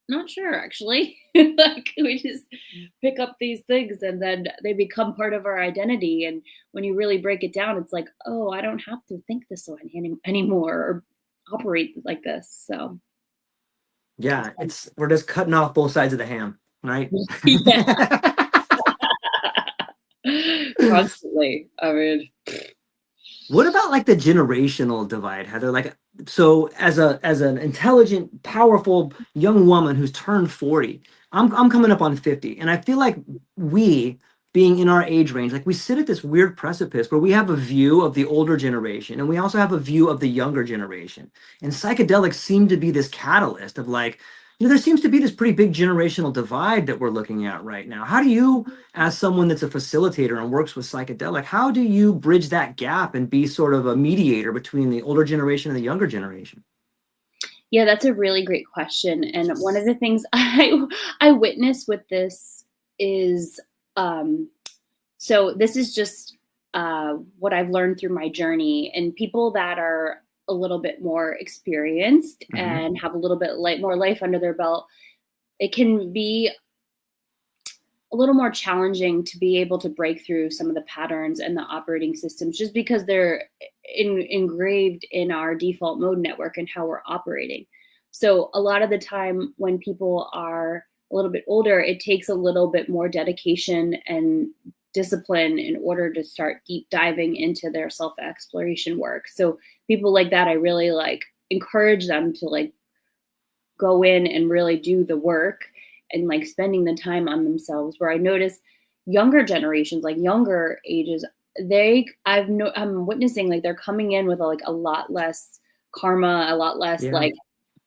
not sure actually. Like we just pick up these things and then they become part of our identity. And when you really break it down, it's like, oh, I don't have to think this way anymore or operate like this. So Yeah. We're just cutting off both sides of the ham, right? yeah. Constantly. I mean, What about like the generational divide, Heather? Like, so as an intelligent, powerful young woman who's turned 40, I'm coming up on 50, and I feel like we, being in our age range, like we sit at this weird precipice where we have a view of the older generation and we also have a view of the younger generation. And psychedelics seem to be this catalyst of like, there seems to be this pretty big generational divide that we're looking at right now. How do you, as someone that's a facilitator and works with psychedelic, how do you bridge that gap and be sort of a mediator between the older generation and the younger generation? yeah, that's a really great question. And one of the things I witness with this is so this is just what I've learned through my journey, and people that are a little bit more experienced Hmm. and have a little bit more life under their belt, it can be a little more challenging to be able to break through some of the patterns and the operating systems just because they're engraved in our default mode network and how we're operating. So a lot of the time when people are a little bit older, it takes a little bit more dedication and discipline in order to start deep diving into their self exploration work. So people like that, I really like encourage them to like go in and really do the work and like spending the time on themselves. Where I notice younger generations, like younger ages, I'm witnessing like they're coming in with like a lot less karma, a lot less Yeah. like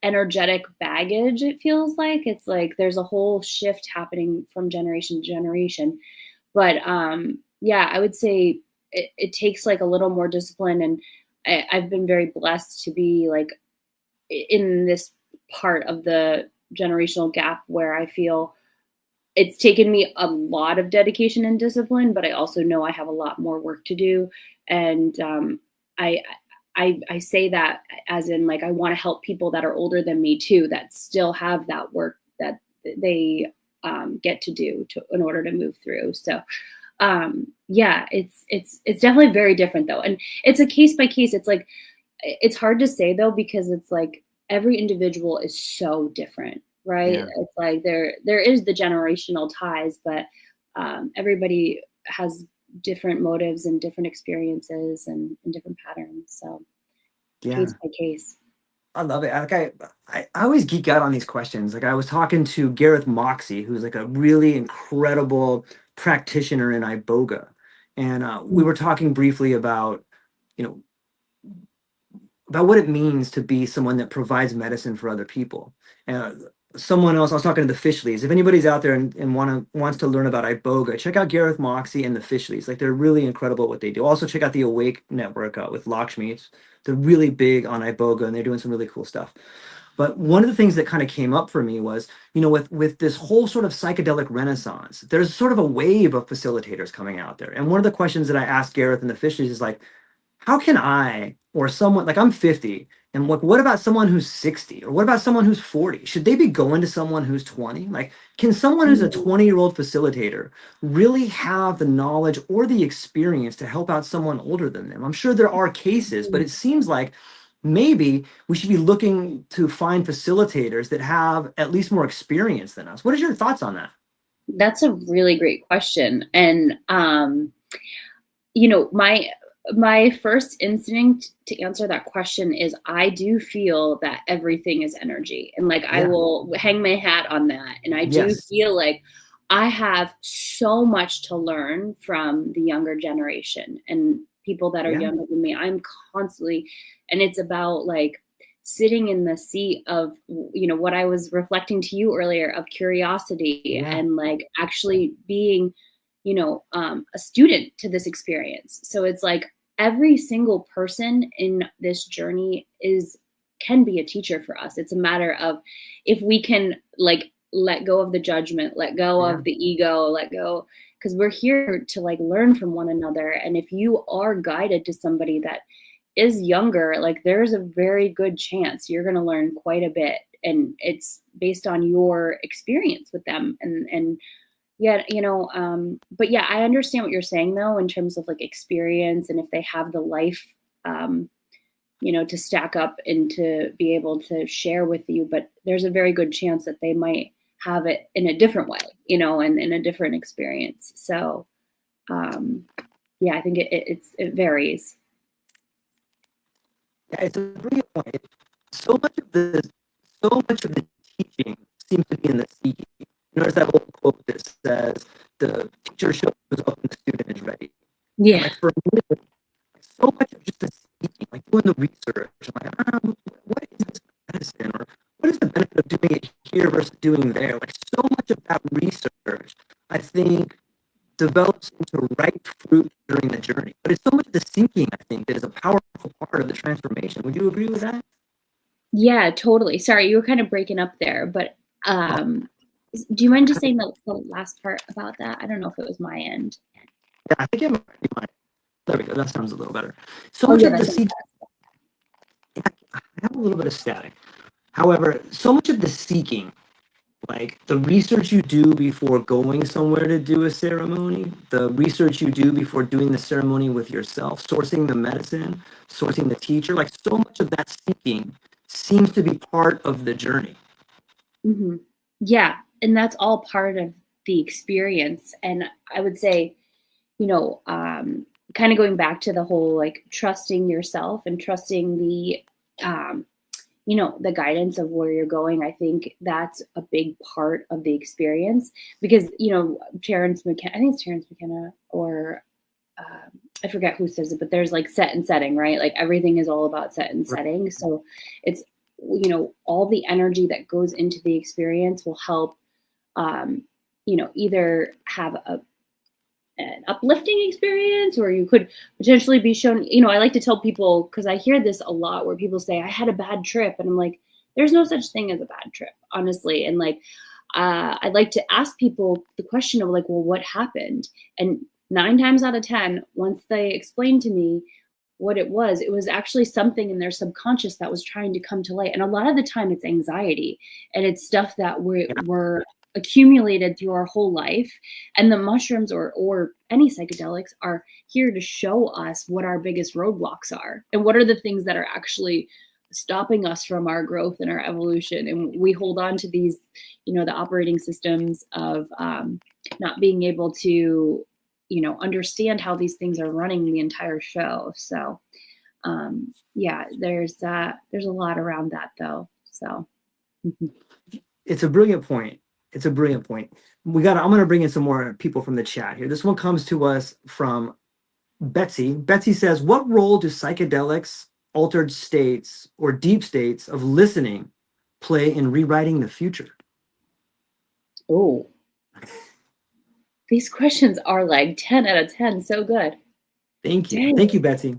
energetic baggage. It feels like it's like there's a whole shift happening from generation to generation. But yeah, I would say it takes like a little more discipline. And I've been very blessed to be like in this part of the generational gap where I feel it's taken me a lot of dedication and discipline, but I also know I have a lot more work to do. And I, I say that as in like I want to help people that are older than me too, that still have that work that they get to do in order to move through. So yeah, it's definitely very different though, and it's a case by case. It's like it's hard to say though because it's like every individual is so different, right? Yeah. It's like there is the generational ties, but everybody has different motives and different experiences and different patterns. So Yeah. case by case. I love it. Like I always geek out on these questions. Like I was talking to Gareth Moxie, who's like a really incredible practitioner in iboga, and we were talking briefly about, you know, about what it means to be someone that provides medicine for other people. And someone else, I was talking to the Fishleys. If anybody's out there and wants to learn about iboga, check out Gareth Moxie and the Fishleys. Like they're really incredible at what they do. Also check out the Awake Network with Lakshmi. They're really big on iboga and they're doing some really cool stuff. But one of the things that kind of came up for me was, with this whole sort of psychedelic renaissance, there's sort of a wave of facilitators coming out there. And one of the questions that I asked Gareth and the Fishleys is like, how can I or someone like I'm 50 and what about someone who's 60 or what about someone who's 40? Should they be going to someone who's 20? Like, can someone who's a 20-year-old facilitator really have the knowledge or the experience to help out someone older than them? I'm sure there are cases, but it seems like maybe we should be looking to find facilitators that have at least more experience than us. What is your thoughts on that? That's a really great question. And my my first instinct to answer that question is I do feel that everything is energy. And like I Yeah. will hang my hat on that. And I do Yes. feel like I have so much to learn from the younger generation and people that are Yeah. younger than me. I'm constantly, and it's about like sitting in the seat of, you know, what I was reflecting to you earlier of curiosity Yeah. and like actually being, you know, a student to this experience. So it's like every single person in this journey can be a teacher for us. It's a matter of if we can like let go of the judgment, let go Yeah. of the ego, let go, because we're here to like learn from one another. And if you are guided to somebody that is younger, like there's a very good chance you're going to learn quite a bit, and it's based on your experience with them. And yeah, you know, but yeah, I understand what you're saying though, in terms of like experience and if they have the life, um, you know, to stack up and to be able to share with you. But there's a very good chance that they might have it in a different way, you know, and in a different experience. So, um, yeah, I think it varies. Yeah, it's a brilliant point. So much of the teaching seems to be in the seeking. You know, there's that old quote that says, "The teacher shows up when the student is ready." And Yeah. like for me, like, so much of just the seeking, like doing the research, I'm like, what is this medicine, or what is the benefit of doing it here versus doing there? Like so much of that research, I think, develops into ripe fruit during the journey. But it's so much of the seeking, I think, that is a powerful part of the transformation. Would you agree with that? Yeah, totally. Sorry, you were kind of breaking up there, but Oh, do you mind just saying the last part about that? I don't know if it was my end. yeah, I think it might be mine. There we go. That sounds a little better. So Oh much yeah, of the that's seeking, I have a little bit of static. However, so much of the seeking, like the research you do before going somewhere to do a ceremony, the research you do before doing the ceremony with yourself, sourcing the medicine, sourcing the teacher, like so much of that seeking seems to be part of the journey. hmm yeah, and that's all part of the experience. And I would say, you know, kind of going back to the whole like trusting yourself and trusting the, um, you know, the guidance of where you're going. I think that's a big part of the experience because, you know, Terrence McKenna, I think it's Terrence McKenna or I forget who says it, but there's like set and setting, right? Like everything is all about set and Right. setting. So it's, you know, all the energy that goes into the experience will help, um, you know, either have an uplifting experience or you could potentially be shown, you know, I like to tell people, because I hear this a lot where people say, I had a bad trip. And I'm like, there's no such thing as a bad trip, honestly. And like, I'd like to ask people the question of like, well, what happened? And 9 times out of 10, once they explain to me what it was actually something in their subconscious that was trying to come to light. And a lot of the time it's anxiety and it's stuff that Yeah. we're accumulated through our whole life. And the mushrooms or any psychedelics are here to show us what our biggest roadblocks are and what are the things that are actually stopping us from our growth and our evolution. And we hold on to these, you know, the operating systems of not being able to, you know, understand how these things are running the entire show. So yeah, there's a lot around that though. So It's a brilliant point. It's a brilliant point. I'm gonna bring in some more people from the chat here. This one comes to us from Betsy. Betsy says, what role do psychedelics, altered states, or deep states of listening play in rewriting the future? oh, these questions are like 10 out of 10. So good. Thank you. Dang. Thank you, Betsy.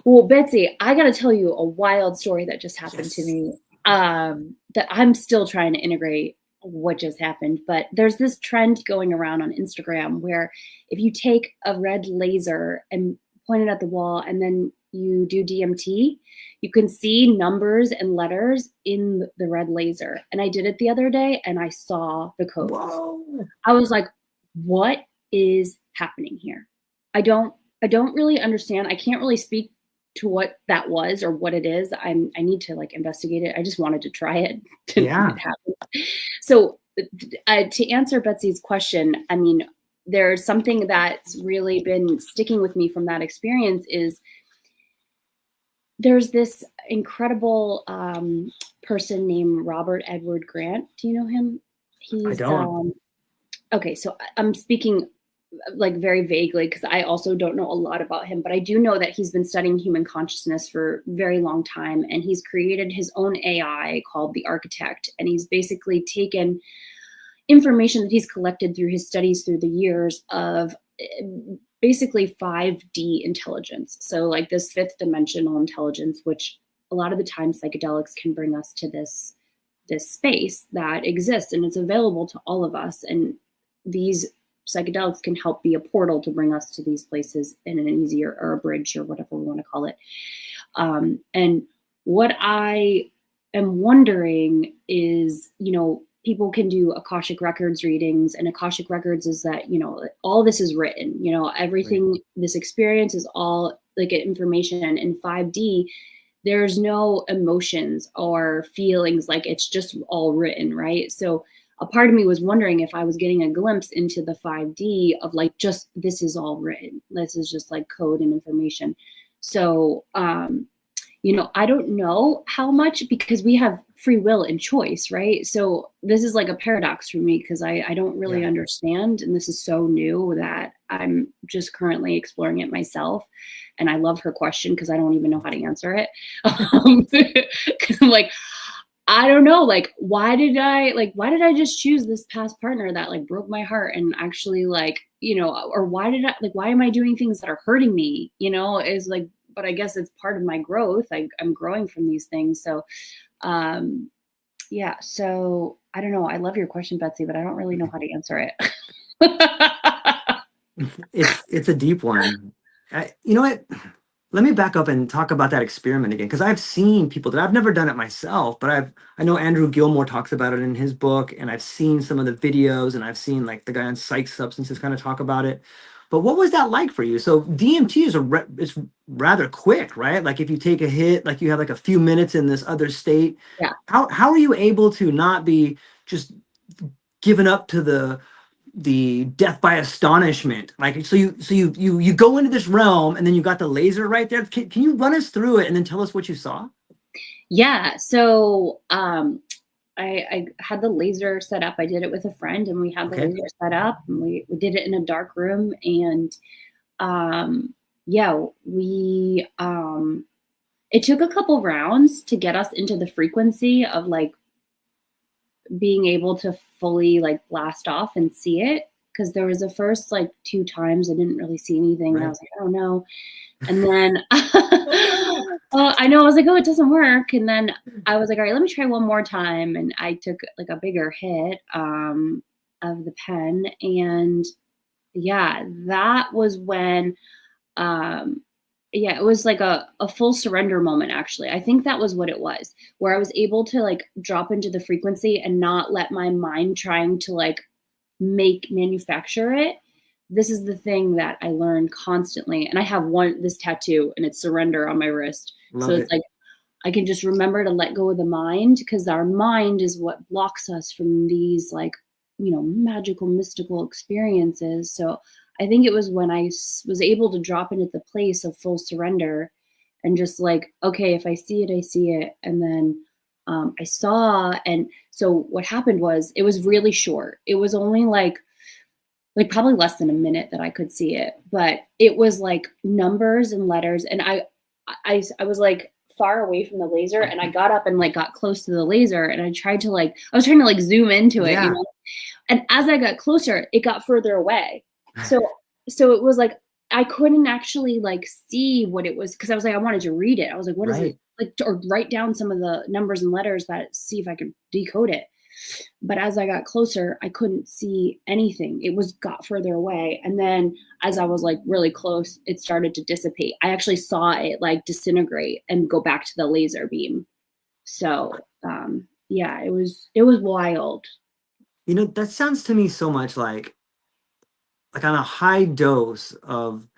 Well, Betsy, I got to tell you a wild story that just happened to Yes. me that I'm still trying to integrate what just happened. But there's this trend going around on Instagram where if you take a red laser and point it at the wall and then you do DMT, you can see numbers and letters in the red laser. And I did it the other day and I saw the codes. Whoa. I was like, what is happening here? I don't I don't really understand. I can't really speak to what that was or what it is. I need to like investigate it. I just wanted to try it. Yeah. It happened. So to answer Betsy's question, I mean, there's something that's really been sticking with me from that experience is there's this incredible person named Robert Edward Grant. Do you know him? I He's don't. okay. So I'm speaking like very vaguely because I also don't know a lot about him, but I do know that he's been studying human consciousness for a very long time, and he's created his own AI called the Architect, and he's basically taken information that he's collected through his studies through the years of basically 5D intelligence. So like this fifth dimensional intelligence, which a lot of the time psychedelics can bring us to this space that exists and it's available to all of us. And these psychedelics can help be a portal to bring us to these places in an easier, or a bridge, or whatever we want to call it. And what I am wondering is, people can do Akashic Records readings, and Akashic Records is that, all this is written, everything, right. This experience is all like information in 5D. There's no emotions or feelings, like it's just all written, right? So a part of me was wondering if I was getting a glimpse into the 5D of like, just, this is all written. This is just like code and information. So, I don't know how much, because we have free will and choice, right? So this is like a paradox for me because I don't really understand. And this is so new that I'm just currently exploring it myself. And I love her question because I don't even know how to answer it. Because I'm like, I don't know, like, why did I just choose this past partner that like broke my heart and actually like, or why am I doing things that are hurting me, is like, but I guess it's part of my growth. I'm growing from these things. So, yeah. So I don't know. I love your question, Betsy, but I don't really know how to answer it. It's a deep one. You know what? Let me back up and talk about that experiment again, because I've seen people that, I've never done it myself, but I know Andrew Gilmore talks about it in his book, and I've seen some of the videos, and I've seen like the guy on Psych Substances kind of talk about it. But what was that like for you? So DMT is it's rather quick, right? Like if you take a hit, like you have like a few minutes in this other state. Yeah. How are you able to not be just given up to the death by astonishment? Like, so you go into this realm, and then you got the laser right there. Can you run us through it and then tell us what you saw? Yeah. So I had the laser set up. I did it with a friend, and we had the laser set up, and we did it in a dark room. And it took a couple rounds to get us into the frequency of like being able to fully like blast off and see it. Because there was the first like 2 times I didn't really see anything. Right. And I was like, oh no. And then I know, I was like, oh, it doesn't work. And then I was like, all right, let me try one more time. And I took like a bigger hit of the pen. And yeah, that was when, it was like a full surrender moment, actually. I think that was what it was, where I was able to like drop into the frequency and not let my mind trying to like manufacture it. This is the thing that I learned constantly. And I have this tattoo, and it's surrender on my wrist. So it's like, I can just remember to let go of the mind, because our mind is what blocks us from these like, magical, mystical experiences. So I think it was when I was able to drop into the place of full surrender and just like, okay, if I see it, I see it. And then I saw, and so what happened was, it was really short. It was only like probably less than a minute that I could see it, but it was like numbers and letters. And I was like far away from the laser, and I got up and like got close to the laser, and I was trying to like zoom into it, And as I got closer, it got further away. So it was like, I couldn't actually like see what it was, because I was like, I wanted to read it. I was like, what is it? Like, or write down some of the numbers and letters, that see if I could decode it. But as I got closer, I couldn't see anything. It got further away. And then as I was like really close, it started to dissipate. I actually saw it like disintegrate and go back to the laser beam. So it was wild. That sounds to me so much like on a high dose of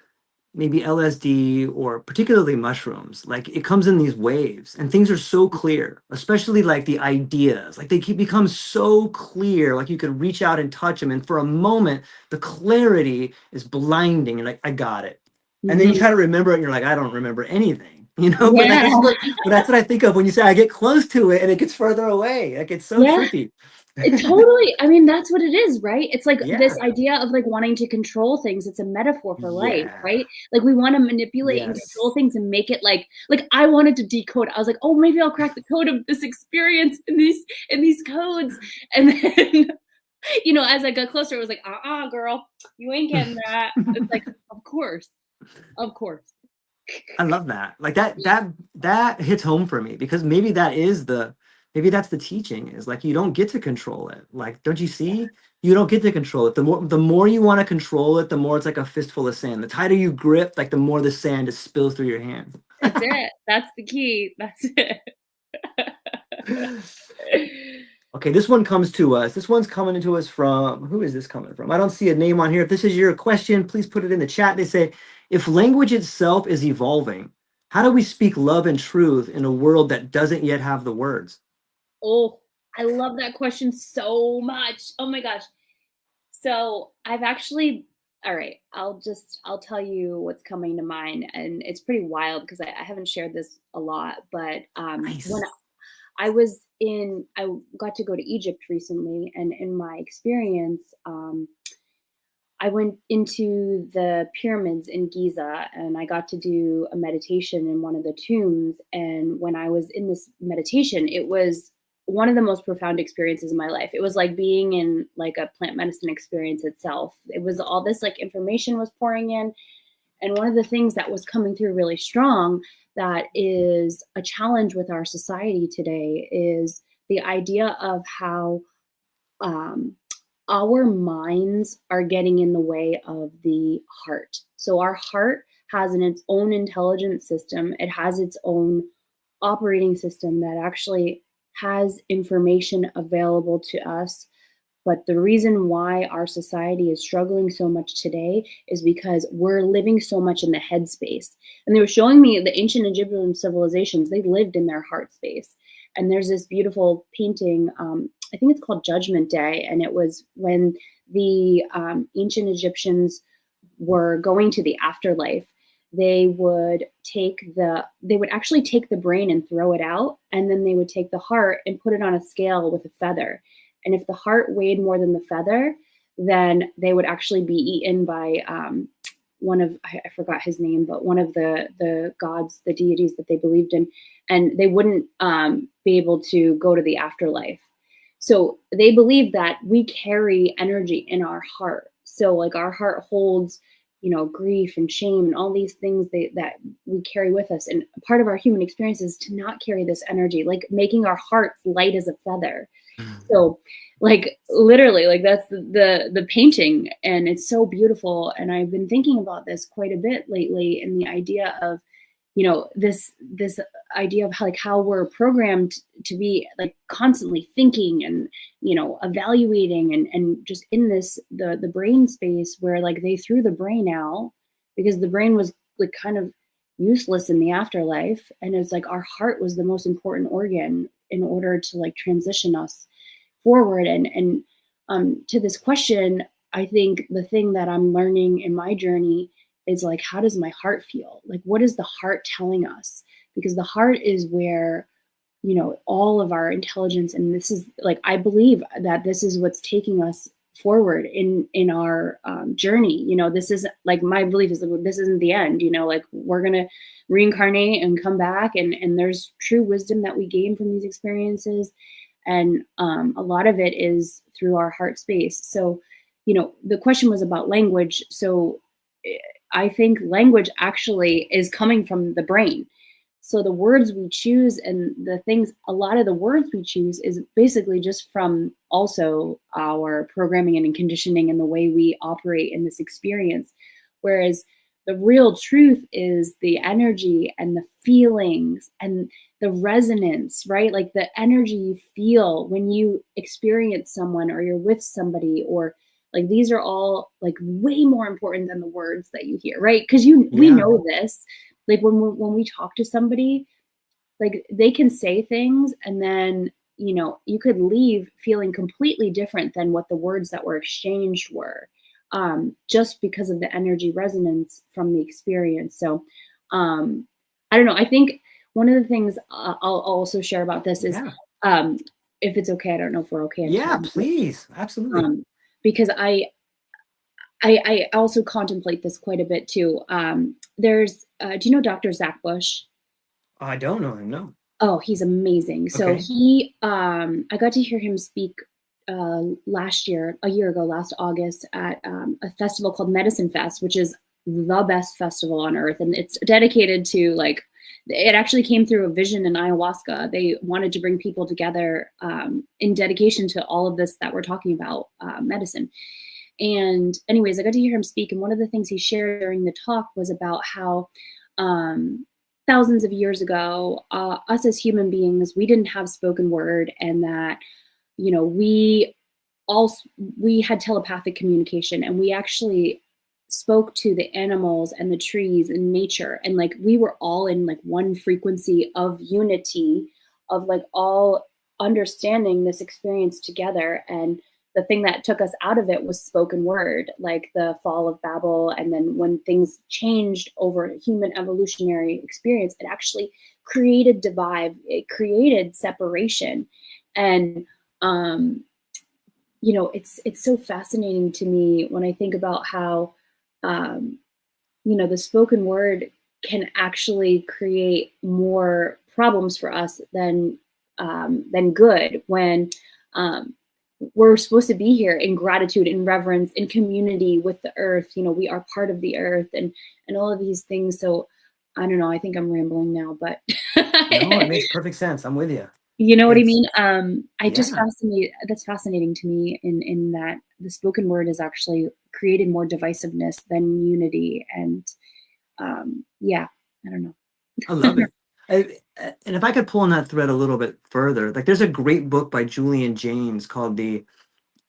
maybe LSD or particularly mushrooms, like it comes in these waves and things are so clear, especially like the ideas, like they keep become so clear, like you could reach out and touch them. And for a moment, the clarity is blinding and like, I got it. And then you Mhm. try to remember it and you're like, I don't remember anything, but like, Yeah. but that's what I think of when you say I get close to it and it gets further away. Like it's so Yeah. trippy. It totally, I mean, that's what it is, right? It's like this Yeah. idea of like wanting to control things. It's a metaphor for life, Yeah. right? Like we want to manipulate and Yes. control things and make it like I wanted to decode. I was like, oh, maybe I'll crack the code of this experience in these codes. And then, as I got closer, it was like, girl, you ain't getting that. It's like, of course, of course. I love that. Like that hits home for me because maybe that's the teaching is like you don't get to control it. Like, don't you see? You don't get to control it. The more you want to control it, the more it's like a fistful of sand. The tighter you grip, like the more the sand just spills through your hand. That's it. That's the key. That's it. Okay, this one comes to us. This one's coming to us from who is this coming from? I don't see a name on here. If this is your question, please put it in the chat. They say, if language itself is evolving, how do we speak love and truth in a world that doesn't yet have the words? Oh, I love that question so much. Oh my gosh. So I've actually, all right, I'll tell you what's coming to mind. And it's pretty wild because I haven't shared this a lot. But when Nice. I got to go to Egypt recently. And in my experience, I went into the pyramids in Giza and I got to do a meditation in one of the tombs. And when I was in this meditation, it was one of the most profound experiences of my life. It was like being in like a plant medicine experience itself. It was all this like information was pouring in. And one of the things that was coming through really strong that is a challenge with our society today is the idea of how um, our minds are getting in the way of the heart. So our heart has its own intelligence system. It has its own operating system that actually has information available to us. But the reason why our society is struggling so much today is because we're living so much in the head space. And they were showing me the ancient Egyptian civilizations, they lived in their heart space. And there's this beautiful painting, I think it's called Judgment Day. And it was when the ancient Egyptians were going to the afterlife, they would actually take the brain and throw it out, and then they would take the heart and put it on a scale with a feather. And if the heart weighed more than the feather, then they would actually be eaten by one of, I forgot his name, but one of the gods, the deities that they believed in, and they wouldn't be able to go to the afterlife. So they believe that we carry energy in our heart. So like our heart holds, grief and shame and all these things that we carry with us. And part of our human experience is to not carry this energy, like making our hearts light as a feather. So like literally like that's the painting, and it's so beautiful. And I've been thinking about this quite a bit lately, and the idea of this idea of how we're programmed to be like constantly thinking and evaluating and just in this the brain space where like they threw the brain out because the brain was like kind of useless in the afterlife, and it's like our heart was the most important organ in order to like transition us forward. And to this question, I think the thing that I'm learning in my journey is like, how does my heart feel? Like, what is the heart telling us? Because the heart is where all of our intelligence, and this is like, I believe that this is what's taking us forward in our journey. This is like, my belief is that this isn't the end. Like we're gonna reincarnate and come back, and there's true wisdom that we gain from these experiences, and a lot of it is through our heart space. So the question was about language. So I think language actually is coming from the brain. So the words we choose and a lot of the words we choose is basically just from also our programming and conditioning and the way we operate in this experience. Whereas the real truth is the energy and the feelings and the resonance, right? Like the energy you feel when you experience someone or you're with somebody, or Like these are all like way more important than the words that you hear, right? Because we Yeah. know this. Like when we talk to somebody, like they can say things and then you could leave feeling completely different than what the words that were exchanged were, just because of the energy resonance from the experience. So um, I don't know, I think one of the things I'll also share about this is, Yeah. um, if it's okay, I don't know if we're okay in Yeah, time, but please. Absolutely. because I also contemplate this quite a bit too. There's do you know Dr. Zach Bush? I don't know him. No. Oh, he's amazing. So Okay. he, I got to hear him speak last year, a year ago, last August, at a festival called Medicine Fest, which is the best festival on earth, and it's dedicated to like. It actually came through a vision in ayahuasca. They wanted to bring people together in dedication to all of this that we're talking about, medicine. And anyways, I got to hear him speak, and one of the things he shared during the talk was about how um, thousands of years ago, us as human beings, we didn't have spoken word, and that we also we had telepathic communication, and we actually spoke to the animals and the trees and nature, and like we were all in like one frequency of unity, of like all understanding this experience together. And the thing that took us out of it was spoken word, like the fall of Babel. And then when things changed over human evolutionary experience, it actually created divide, it created separation. And um it's so fascinating to me when I think about how um, the spoken word can actually create more problems for us than good, when um, we're supposed to be here in gratitude, in reverence, in community with the earth. We are part of the earth, and all of these things. So I don't know. I think I'm rambling now, but No, it makes perfect sense. I'm with you. you know what I It's mean? I just yeah. fascinate that's fascinating to me, in that the spoken word has actually created more divisiveness than unity. And yeah, I don't know. I love it. And if I could pull on that thread a little bit further, like there's a great book by Julian James called the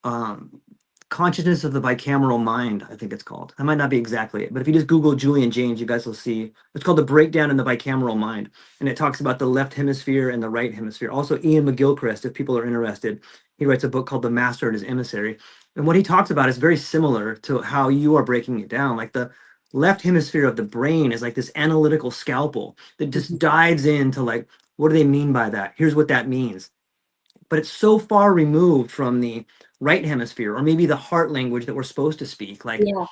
um, Consciousness of the Bicameral Mind, I think it's called. That might not be exactly it, but if you just Google Julian James, you guys will see it's called The Breakdown in the Bicameral Mind. And it talks about the left hemisphere and the right hemisphere. Also, Ian McGilchrist, if people are interested, he writes a book called The Master and His Emissary. And what he talks about is very similar to how you are breaking it down. Like the left hemisphere of the brain is like this analytical scalpel that just Mhm. dives into like, what do they mean by that? Here's what that means, but it's so far removed from the right hemisphere or maybe the heart language that we're supposed to speak. Like, Yeah.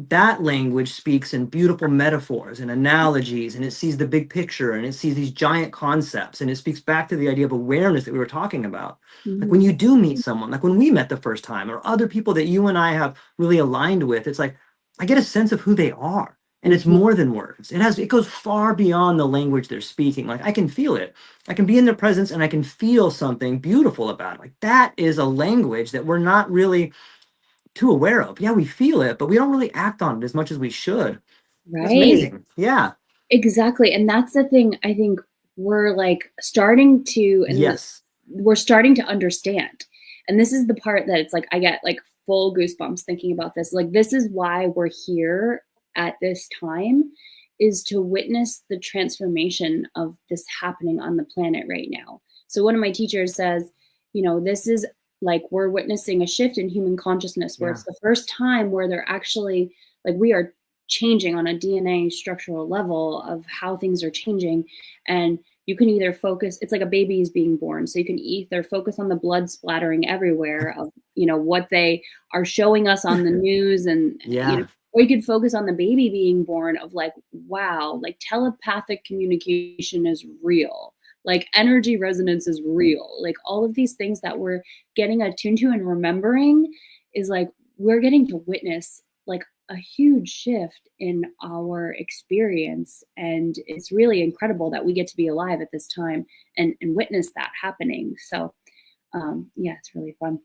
that language speaks in beautiful metaphors and analogies, and it sees the big picture, and it sees these giant concepts, and it speaks back to the idea of awareness that we were talking about. Like when Mhm. you do meet someone, like when we met the first time, or other people that you and I have really aligned with, it's like I get a sense of who they are. And it's Mhm. more than words. It goes far beyond the language they're speaking. Like I can feel it. I can be in their presence and I can feel something beautiful about it. Like that is a language that we're not really too aware of. Yeah, we feel it, but we don't really act on it as much as we should. That's Right. amazing. Yeah. Exactly. And that's the thing I think we're like starting to, and Yes. we're starting to understand. And this is the part that it's like I get like full goosebumps thinking about this. Like this is why we're here at this time, is to witness the transformation of this happening on the planet right now. So one of my teachers says, this is like we're witnessing a shift in human consciousness, where Yeah. it's the first time where they're actually like we are changing on a DNA structural level of how things are changing. And you can either focus, it's like a baby is being born, so you can either focus on the blood splattering everywhere of what they are showing us on the news, and Yeah. or you could focus on the baby being born, of like, wow, like telepathic communication is real, like energy resonance is real, like all of these things that we're getting attuned to and remembering, is like we're getting to witness like a huge shift in our experience. And it's really incredible that we get to be alive at this time, and witness that happening. So yeah, it's really fun.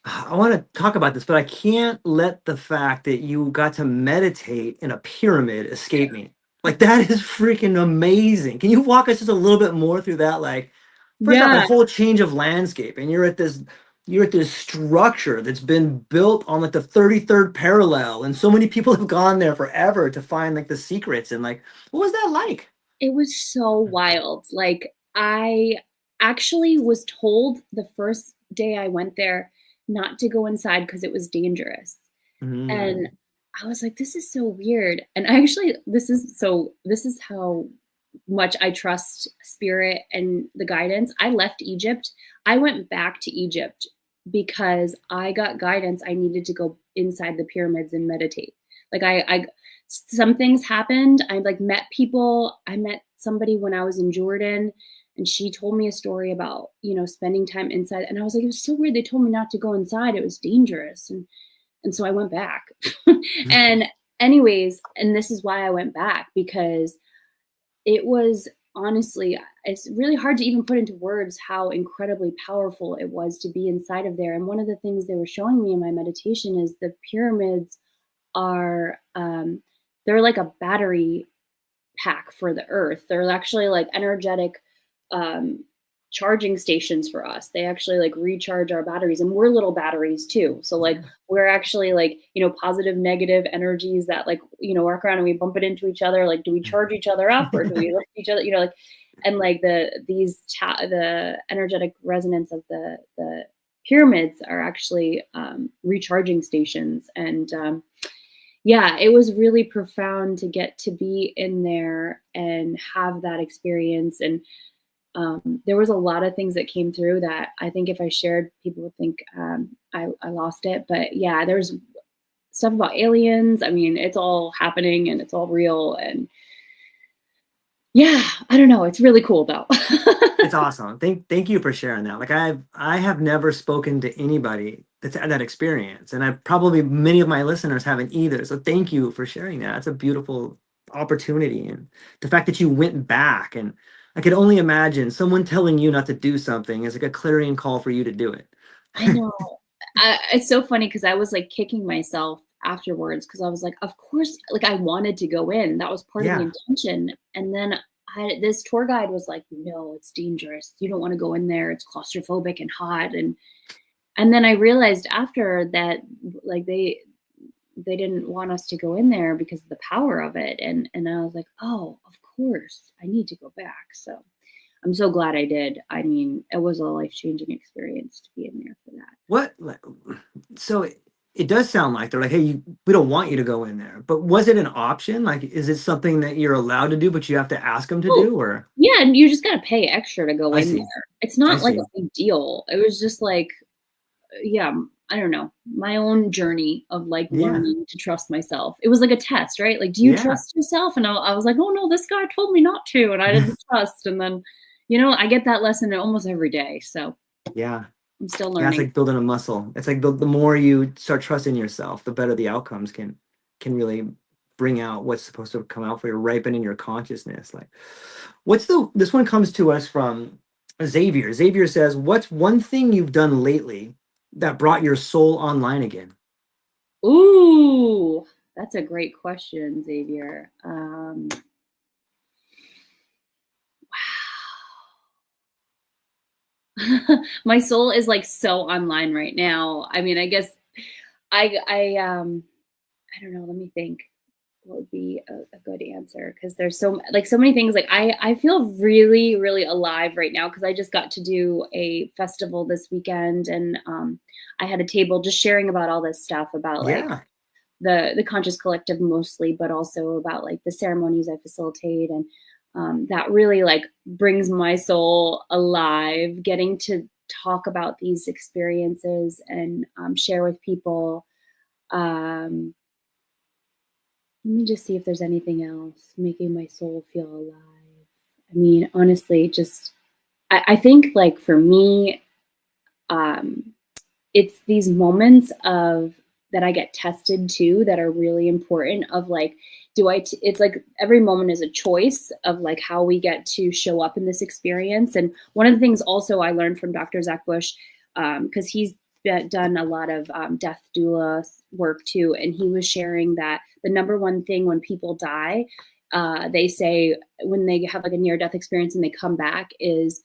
I want to talk about this, but I can't let the fact that you got to meditate in a pyramid escape me. Like that is freaking amazing. Can you walk us just a little bit more through that? Like, first off, a Yeah. whole change of landscape, and you're at this you're at this structure that's been built on like the 33rd parallel, and so many people have gone there forever to find like the secrets. And like, what was that like? It was so wild. Like, I actually was told the first day I went there not to go inside because it was dangerous. And Mm. I was like, this is so weird. And I actually, this is how much I trust spirit and the guidance. I left Egypt. I went back to Egypt because I got guidance. I needed to go inside the pyramids and meditate. Like some things happened. I like met people. I met somebody when I was in Jordan, and she told me a story about, spending time inside. And I was like, it was so weird. They told me not to go inside. It was dangerous. And so I went back. And anyways, and this is why I went back, because it was honestly, it's really hard to even put into words how incredibly powerful it was to be inside of there. And one of the things they were showing me in my meditation is the pyramids are, they're like a battery pack for the earth. They're actually like energetic um, charging stations for us. They actually like recharge our batteries, and we're little batteries too. So like we're actually like, positive, negative energies that like, work around and we bump it into each other. Like, do we charge each other up or do we lift each other? Like, and like the energetic resonance of the pyramids are actually recharging stations. And yeah, it was really profound to get to be in there and have that experience. And there was a lot of things that came through that I think if I shared, people would think I lost it. But yeah, there's stuff about aliens. I mean, it's all happening and it's all real. And yeah, I don't know. It's really cool though. It's awesome. Thank you for sharing that. Like I have never spoken to anybody that's had that experience, and I probably many of my listeners haven't either. So thank you for sharing that. It's a beautiful opportunity, and the fact that you went back, and I could only imagine someone telling you not to do something is like a clarion call for you to do it. I know. It's so funny because I was like kicking myself afterwards because I was like, of course, like I wanted to go in. That was part of the Yeah. intention. And then this tour guide was like, no, it's dangerous. You don't want to go in there. It's claustrophobic and hot. And then I realized after that, like they didn't want us to go in there because of the power of it. And I was like, oh, of course, I need to go back. So I'm so glad I did. I mean, it was a life-changing experience to be in there for that. What? So it does sound like they're like, hey, we don't want you to go in there. But was it an option? Like, is it something that you're allowed to do, but you have to ask them to Oh, do? Or yeah, and you just gotta pay extra to go I in see. there. It's I not like a see. big deal. It was just like, yeah, I don't know, my own journey of like Yeah. learning to trust myself. It was like a test, right? Like, do you Yeah. trust yourself? And I was like, oh no, this guy told me not to, and I didn't trust. And then, I get that lesson almost every day. So Yeah. I'm still Yeah. It's learning. like building a muscle. It's like the more you start trusting yourself, the better the outcomes can really bring out what's supposed to come out for you, ripening your consciousness. Like, this one comes to us from Xavier. Xavier says, what's one thing you've done lately that brought your soul online again? Ooh, that's a great question, Xavier. My soul is like so online right now. I mean, I guess I don't know, let me think what would be a good answer, because there's so many things. Like I feel really really alive right now because I just got to do a festival this weekend, and I had a table just sharing about all this stuff about like Yeah. the conscious collective mostly, but also about like the ceremonies I facilitate. And that really like brings my soul alive, getting to talk about these experiences and share with people. um, Let me just see if there's anything else making my soul feel alive. I mean, honestly, just I think like for me, um, it's these moments of that I get tested too that are really important. Of like, it's like every moment is a choice of like how we get to show up in this experience. And one of the things also I learned from Dr. Zach Bush, because he's done a lot of death doula work too, and he was sharing that the number one thing when people die, they say when they have like a near death experience and they come back, is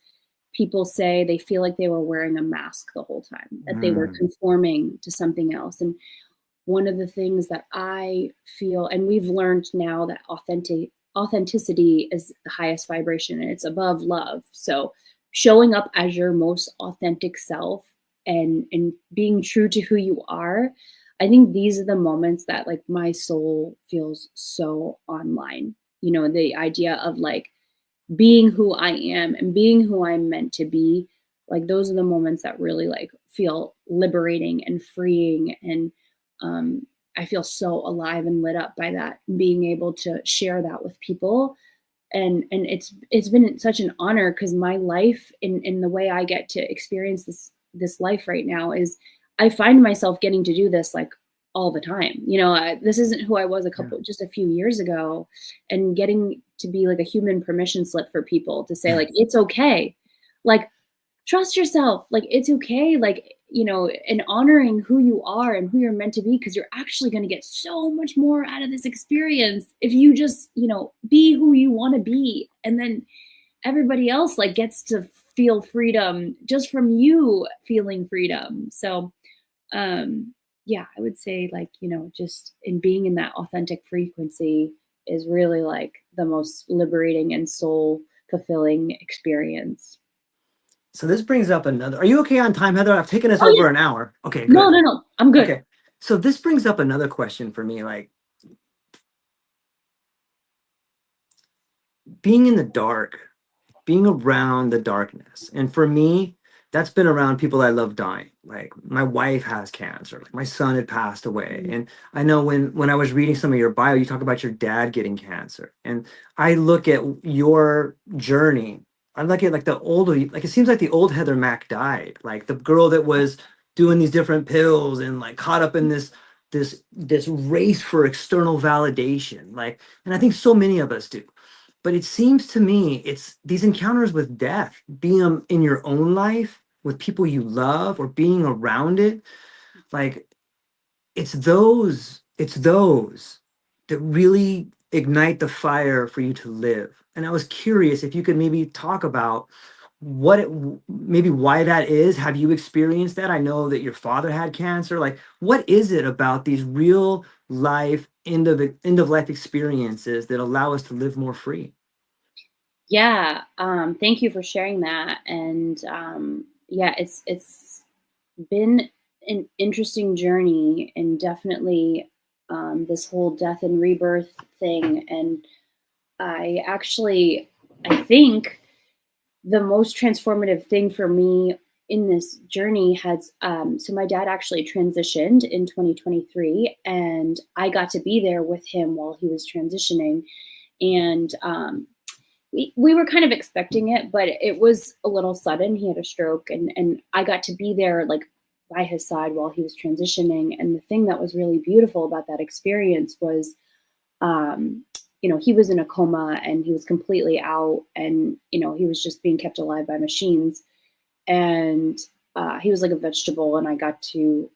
people say they feel like they were wearing a mask the whole time, that they were Mm, conforming to something else. And one of the things that I feel, and we've learned now that authenticity is the highest vibration and it's above love. So showing up as your most authentic self and being true to who you are, I think these are the moments that like my soul feels so online. You know, the idea of like being who I am and being who I'm meant to be, like those are the moments that really like feel liberating and freeing. And I feel so alive and lit up by that, being able to share that with people. And it's been such an honor because my life in the way I get to experience this life right now is I find myself getting to do this like all the time. You know, this isn't who I was yeah. just a few years ago, and getting to be like a human permission slip for people to say like it's okay, like trust yourself, like it's okay, like you know, and honoring who you are and who you're meant to be, because you're actually going to get so much more out of this experience if you just, you know, be who you want to be. And then everybody else like gets to feel freedom just from you feeling freedom. So yeah, I would say like, you know, just in being in that authentic frequency is really like the most liberating and soul fulfilling experience. So this brings up another. Are you okay on time, Heather? I've taken us Oh yeah. over an hour. Okay, No, good. no, no. I'm good. Okay. So this brings up another question for me, like being in the dark, being around the darkness. And for me, that's been around people I love dying. Like my wife has cancer, like my son had passed away. Mm. And I know when I was reading some of your bio, you talk about your dad getting cancer. And I look at your journey. I look at like the older, like it seems like the old Heather Mack died. Like the girl that was doing these different pills and like caught up in this race for external validation. Like, and I think so many of us do. But it seems to me it's these encounters with death, being in your own life with people you love or being around it, like it's those that really ignite the fire for you to live. And I was curious if you could maybe talk about maybe why that is. Have you experienced that? I know that your father had cancer. Like, what is it about these real life end of life experiences that allow us to live more free? Yeah, thank you for sharing that. And yeah, it's been an interesting journey, and definitely this whole death and rebirth thing. And I think the most transformative thing for me in this journey has so my dad actually transitioned in 2023, and I got to be there with him while he was transitioning. And we were kind of expecting it, but it was a little sudden. He had a stroke, and I got to be there like by his side while he was transitioning. And the thing that was really beautiful about that experience was, um, you know, he was in a coma and he was completely out, and you know, he was just being kept alive by machines. And he was like a vegetable, and I got to you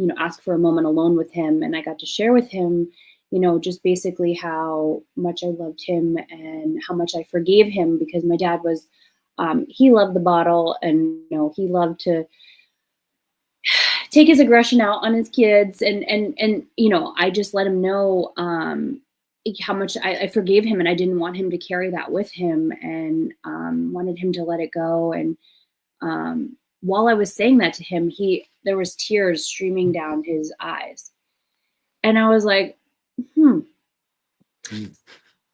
know, ask for a moment alone with him, and I got to share with him, you know, just basically how much I loved him and how much I forgave him, because my dad was he loved the bottle, and you know, he loved to take his aggression out on his kids. And you know, I just let him know how much I forgave him, and I didn't want him to carry that with him, and wanted him to let it go. And while I was saying that to him, there was tears streaming down his eyes, and I was like, hmm, Mm.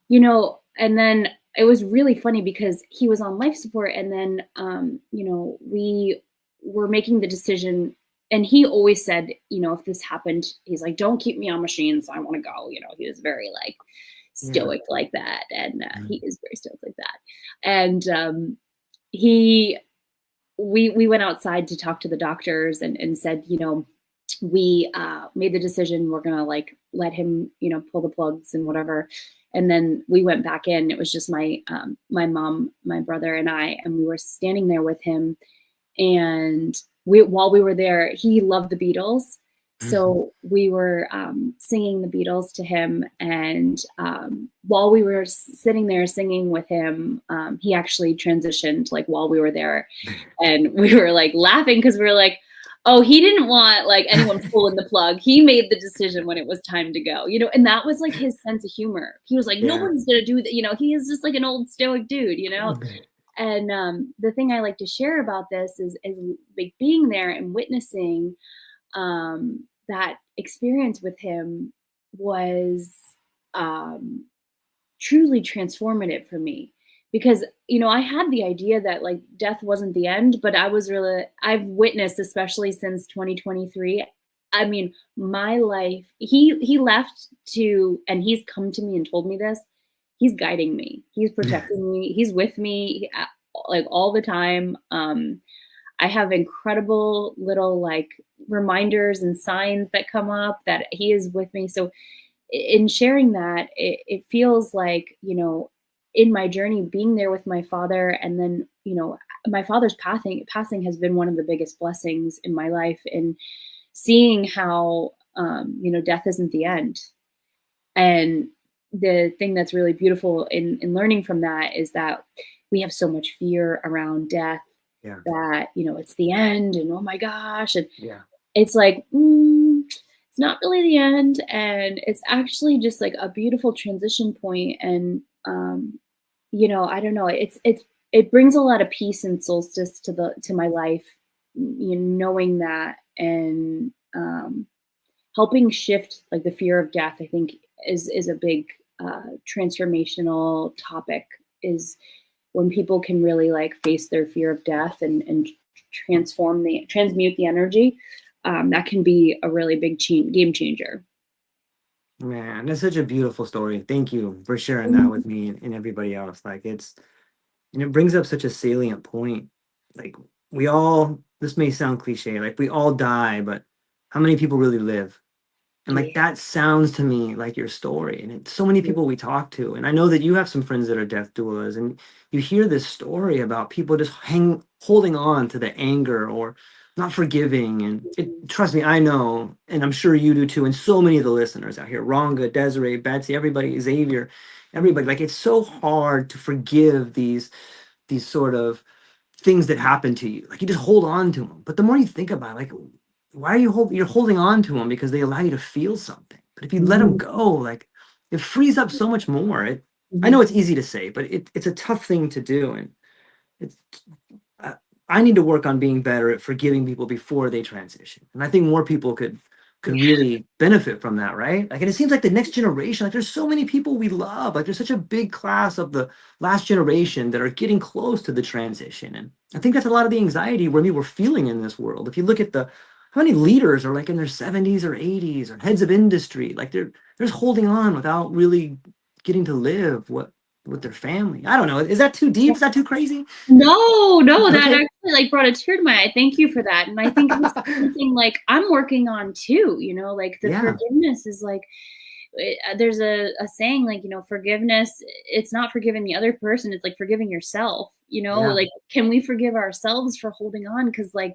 you know. And then it was really funny because he was on life support, and then you know, we were making the decision. And he always said, you know, if this happened, he's like, don't keep me on machines, I want to go. You know, he was very like Yeah. stoic like that, and he Mm. is very stoic like that. And he we went outside to talk to the doctors, and said, you know, we made the decision, we're gonna like let him, you know, pull the plugs and whatever. And then we went back in. It was just my mom, my brother, and I, and we were standing there with him. And while we were there, he loved the Beatles, So we were singing the Beatles to him, and while we were sitting there singing with him, he actually transitioned like while we were there, and we were like laughing because we were like, "Oh, he didn't want like anyone pulling the plug. He made the decision when it was time to go, you know." And that was like his sense of humor. He was like, Yeah. "Nobody's gonna do that," you know. He is just like an old stoic dude, you know. And the thing I like to share about this is like being there and witnessing that experience with him was um, truly transformative for me because you know I had the idea that like death wasn't the end, but I've witnessed, especially since 2023. I mean, my life. He left to, and he's come to me and told me this. He's guiding me. He's protecting me. He's with me like all the time. I have incredible little like reminders and signs that come up that he is with me. So in sharing that, it feels like, you know, in my journey, being there with my father, and then, you know, my father's passing has been one of the biggest blessings in my life, and seeing how, you know, death isn't the end. And the thing that's really beautiful in learning from that is that we have so much fear around death, Yeah. that, you know, it's the end and oh my gosh. And Yeah. it's like, it's not really the end. And it's actually just like a beautiful transition point. And, you know, I don't know, it brings a lot of peace and solstice to my life, you know, knowing that, and, helping shift like the fear of death, I think is a big transformational topic, is when people can really like face their fear of death and transmute the energy. That can be a really big game changer. Man, that's such a beautiful story. Thank you for sharing that with me and everybody else. Like and it brings up such a salient point. Like this may sound cliche, like we all die, but how many people really live? And like Yeah. that sounds to me like your story. And it's so many people we talk to. And I know that you have some friends that are death doulas, and you hear this story about people just holding on to the anger or not forgiving. And trust me, I know, and I'm sure you do too, and so many of the listeners out here, Ranga, Desiree, Betsy, everybody, Xavier, everybody, like it's so hard to forgive these sort of things that happen to you. Like you just hold on to them. But the more you think about it, like why are you're holding on to them? Because they allow you to feel something. But if you let them Mhm. go, like it frees up so much more. I know Mhm. it's easy to say, but it's a tough thing to do. And it's I, I need to work on being better at forgiving people before they transition. And I think more people could Yeah. really benefit from that, right? Like, and it seems like the next generation, like there's so many people we love. Like there's such a big class of the last generation that are getting close to the transition. And I think that's a lot of the anxiety we're feeling in this world. If you look at how many leaders are like in their 70s or 80s or heads of industry, like they're just holding on without really getting to live what with their family. I don't know. Is that too deep? Is that too crazy? No, no, that Okay. actually like brought a tear to my eye. Thank you for that. And I think this is something like I'm working on too, you know, like the Yeah. forgiveness is like there's a saying like, you know, forgiveness, it's not forgiving the other person, it's like forgiving yourself, you know, Yeah. like can we forgive ourselves for holding on? Because like,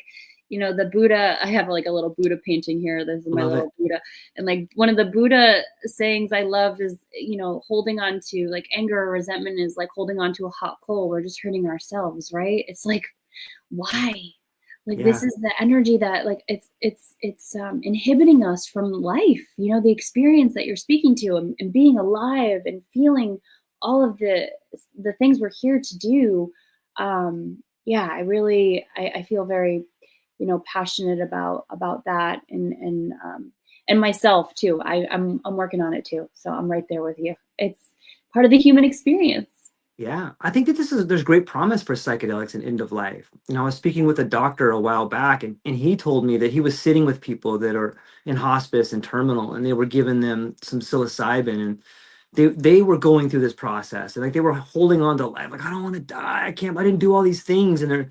you know, the Buddha, I have like a little Buddha painting here. This is my Love it. little Buddha. And like one of the Buddha sayings I love is, you know, holding on to like anger or resentment is like holding on to a hot coal. We're just hurting ourselves, right? It's like, why? Like this Yeah. is the energy that like it's inhibiting us from life, you know, the experience that you're speaking to, and being alive and feeling all of the things we're here to do. Yeah, I feel very, you know, passionate about that, and myself too. I'm working on it too, so I'm right there with you. It's part of the human experience. Yeah, I think that there's great promise for psychedelics in end of life. You know, I was speaking with a doctor a while back, and he told me that he was sitting with people that are in hospice and terminal, and they were giving them some psilocybin, and they were going through this process, and like they were holding on to life, like I don't want to die, I didn't do all these things, and they're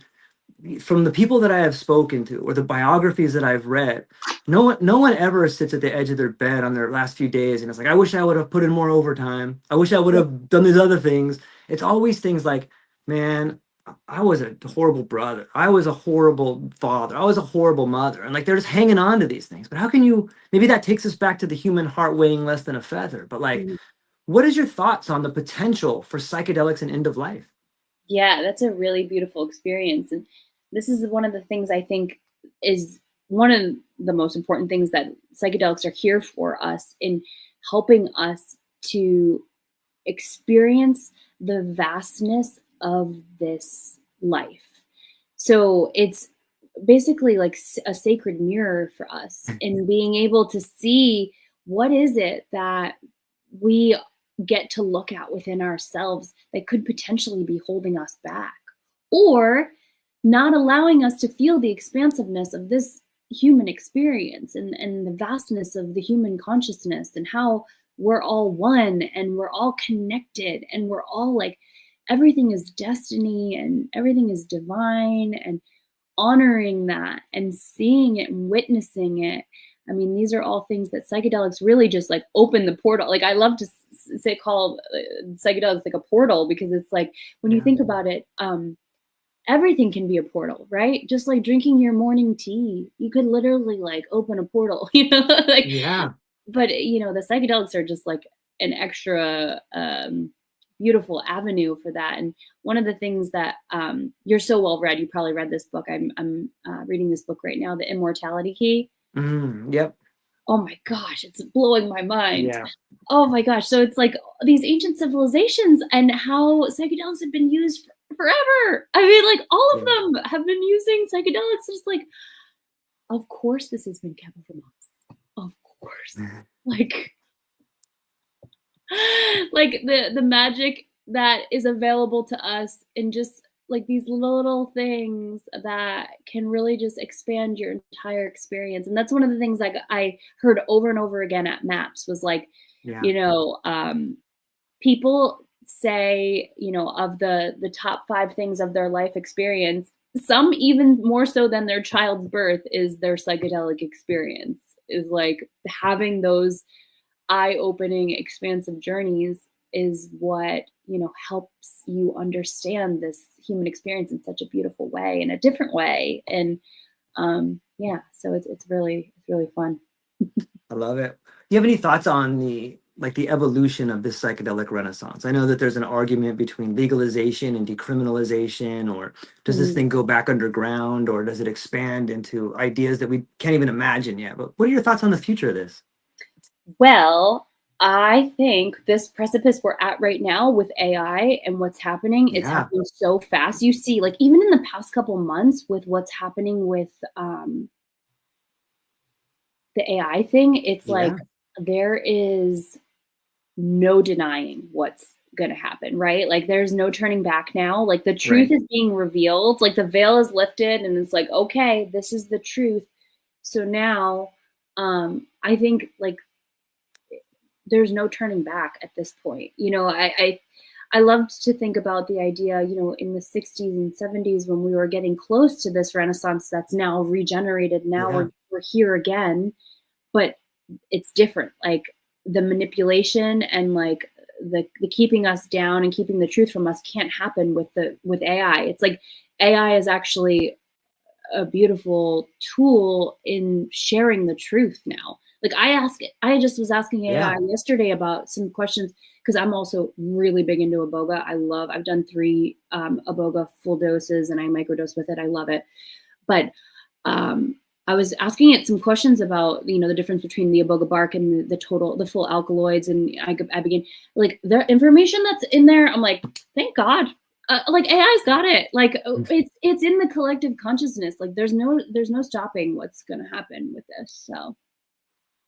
from the people that I have spoken to or the biographies that I've read, no one ever sits at the edge of their bed on their last few days and it's like, I wish I would have put in more overtime. I wish I would have done these other things. It's always things like, man, I was a horrible brother. I was a horrible father. I was a horrible mother. And like they're just hanging on to these things. But how can you, maybe that takes us back to the human heart weighing less than a feather. But like, Mm. what is your thoughts on the potential for psychedelics and end of life? Yeah, that's a really beautiful experience. And this is one of the things I think is one of the most important things that psychedelics are here for us in helping us to experience the vastness of this life. So it's basically like a sacred mirror for us in being able to see what is it that we get to look at within ourselves that could potentially be holding us back or not allowing us to feel the expansiveness of this human experience and the vastness of the human consciousness and how we're all one and we're all connected and we're all like everything is destiny and everything is divine and honoring that and seeing it and witnessing it. I mean, these are all things that psychedelics really just like open the portal. Like I love to say call psychedelics like a portal because it's like when you Yeah. think about it, everything can be a portal, right? Just like drinking your morning tea, you could literally like open a portal, you know, like Yeah. but you know the psychedelics are just like an extra beautiful avenue for that. And one of the things that you're so well read, you probably read this book. I'm reading this book right now, The Immortality Key. Yep. Oh my gosh, it's blowing my mind. Yeah. Oh my gosh, so it's like these ancient civilizations and how psychedelics have been used forever. I mean, like all of Yeah. them have been using psychedelics. Just like, of course, this has been kept from us. Of course, like like the magic that is available to us in just like these little things that can really just expand your entire experience. And that's one of the things like I heard over and over again at maps was like, Yeah. you know, people say, you know, of the top 5 things of their life experience, some even more so than their child's birth is their psychedelic experience, is like having those eye-opening expansive journeys is what, you know, helps you understand this human experience in such a beautiful way, in a different way. And yeah, so it's really fun. I love it. You have any thoughts on the like the evolution of this psychedelic renaissance? I know that there's an argument between legalization and decriminalization, or does this Mm. thing go back underground, or does it expand into ideas that we can't even imagine yet? But what are your thoughts on the future of this? Well, I think this precipice we're at right now with AI and what's happening, it's Yeah, happening so fast. You see, like even in the past couple months with what's happening with the AI thing, it's like yeah, there is no denying what's going to happen, right? Like there's no turning back now. Like the truth right. is being revealed, like the veil is lifted and it's like, okay, this is the truth. So now I think like there's no turning back at this point. You know, I loved to think about the idea, you know, in the 60s and 70s when we were getting close to this renaissance that's now regenerated. Now Yeah, we're here again, but it's different. Like the manipulation and like the keeping us down and keeping the truth from us can't happen with AI. It's like AI is actually a beautiful tool in sharing the truth now. Like I just was asking yeah. AI yesterday about some questions because I'm also really big into iboga. I've done 3 iboga full doses and I microdose with it. I love it. But I was asking it some questions about, you know, the difference between the iboga bark and the full alkaloids. And I began like the information that's in there. I'm like, thank God. Like AI's got it. Like it's in the collective consciousness. Like there's no stopping what's going to happen with this. So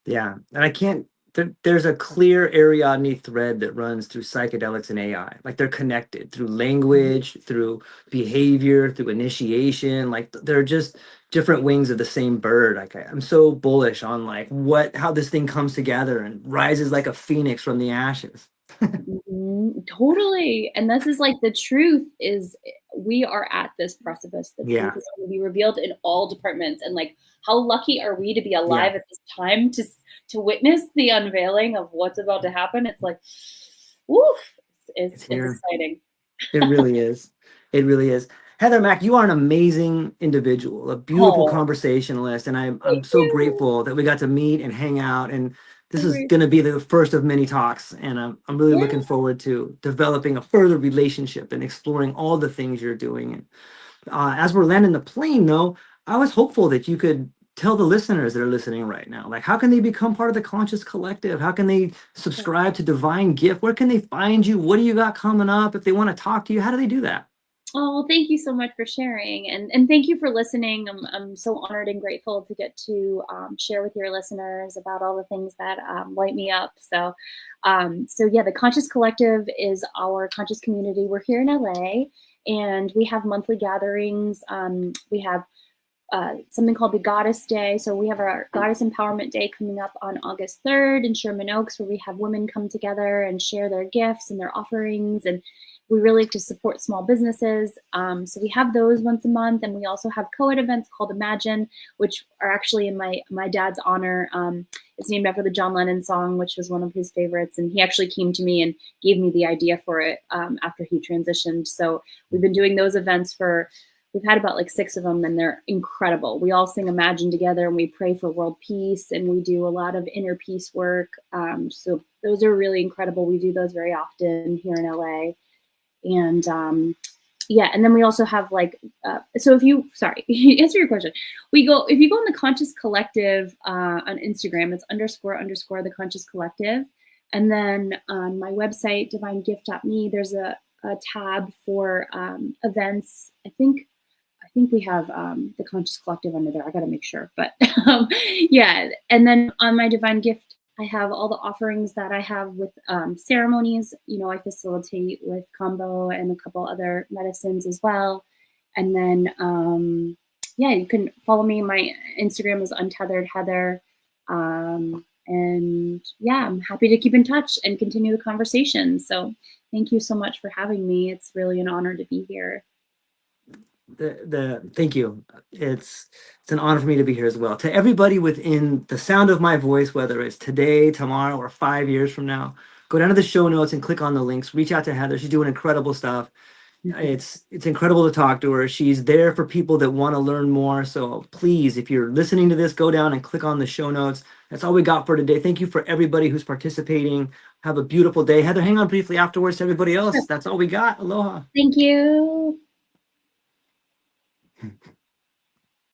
Yeah, and I can't. There's a clear Ariadne thread that runs through psychedelics and AI. Like they're connected through language, through behavior, through initiation. Like they're just different wings of the same bird. Like I'm so bullish on like how this thing comes together and rises like a phoenix from the ashes. totally. And this is like the truth is we are at this precipice. The truth Yeah, is going to be revealed in all departments. And like, how lucky are we to be yeah, alive at this time to witness the unveiling of what's about to happen? It's like, woof, it's it's here. exciting. It really is. It really is. Heather Mack, you are an amazing individual, a beautiful Oh, conversationalist, and I'm thank so you. grateful that we got to meet and hang out. And this So is going to be the first of many talks, and I'm really yeah. looking forward to developing a further relationship and exploring all the things you're doing. And as we're landing the plane, though, I was hopeful that you could tell the listeners that are listening right now, like, how can they become part of the Conscious Collective? How can they subscribe to Divine Gift? Where can they find you? What do you got coming up? If they want to talk to you, how do they do that? Oh, well, thank you so much for sharing, and thank you for listening. I'm so honored and grateful to get to share with your listeners about all the things that light me up. So yeah, the Conscious Collective is our conscious community. We're here in LA, and we have monthly gatherings. We have something called the Goddess Day. So we have our Goddess Empowerment Day coming up on August 3rd in Sherman Oaks, where we have women come together and share their gifts and their offerings. And we really like to support small businesses. So we have those once a month. And we also have co-ed events called Imagine, which are actually in my dad's honor. It's named after the John Lennon song, which was one of his favorites. And he actually came to me and gave me the idea for it after he transitioned. So we've been doing those events we've had about like 6 of them, and they're incredible. We all sing Imagine together, and we pray for world peace, and we do a lot of inner peace work. So those are really incredible. We do those very often here in LA. And yeah, and then we also have like, so if you, sorry, answer your question. If you go on the Conscious Collective on Instagram, it's __ the Conscious Collective. And then on my website, divinegift.me, there's a tab for events. I think we have the Conscious Collective under there. I got to make sure. But yeah. And then on my Divine Gift, I have all the offerings that I have with ceremonies. I facilitate with combo and a couple other medicines as well. And then, yeah, you can follow me. My Instagram is Untethered Heather. And yeah, I'm happy to keep in touch and continue the conversation. So thank you so much for having me. It's really an honor to be here. Thank you. It's an honor for me to be here as well. To everybody within the sound of my voice, whether it's today, tomorrow, or 5 years from now, go down to the show notes and click on the links. Reach out to Heather. She's doing incredible stuff. It's incredible to talk to her. She's there for people that want to learn more. So please, if you're listening to this, go down and click on the show notes. That's all we got for today. Thank you for everybody who's participating. Have a beautiful day. Heather, hang on briefly afterwards to everybody else. That's all we got. Aloha. Thank you.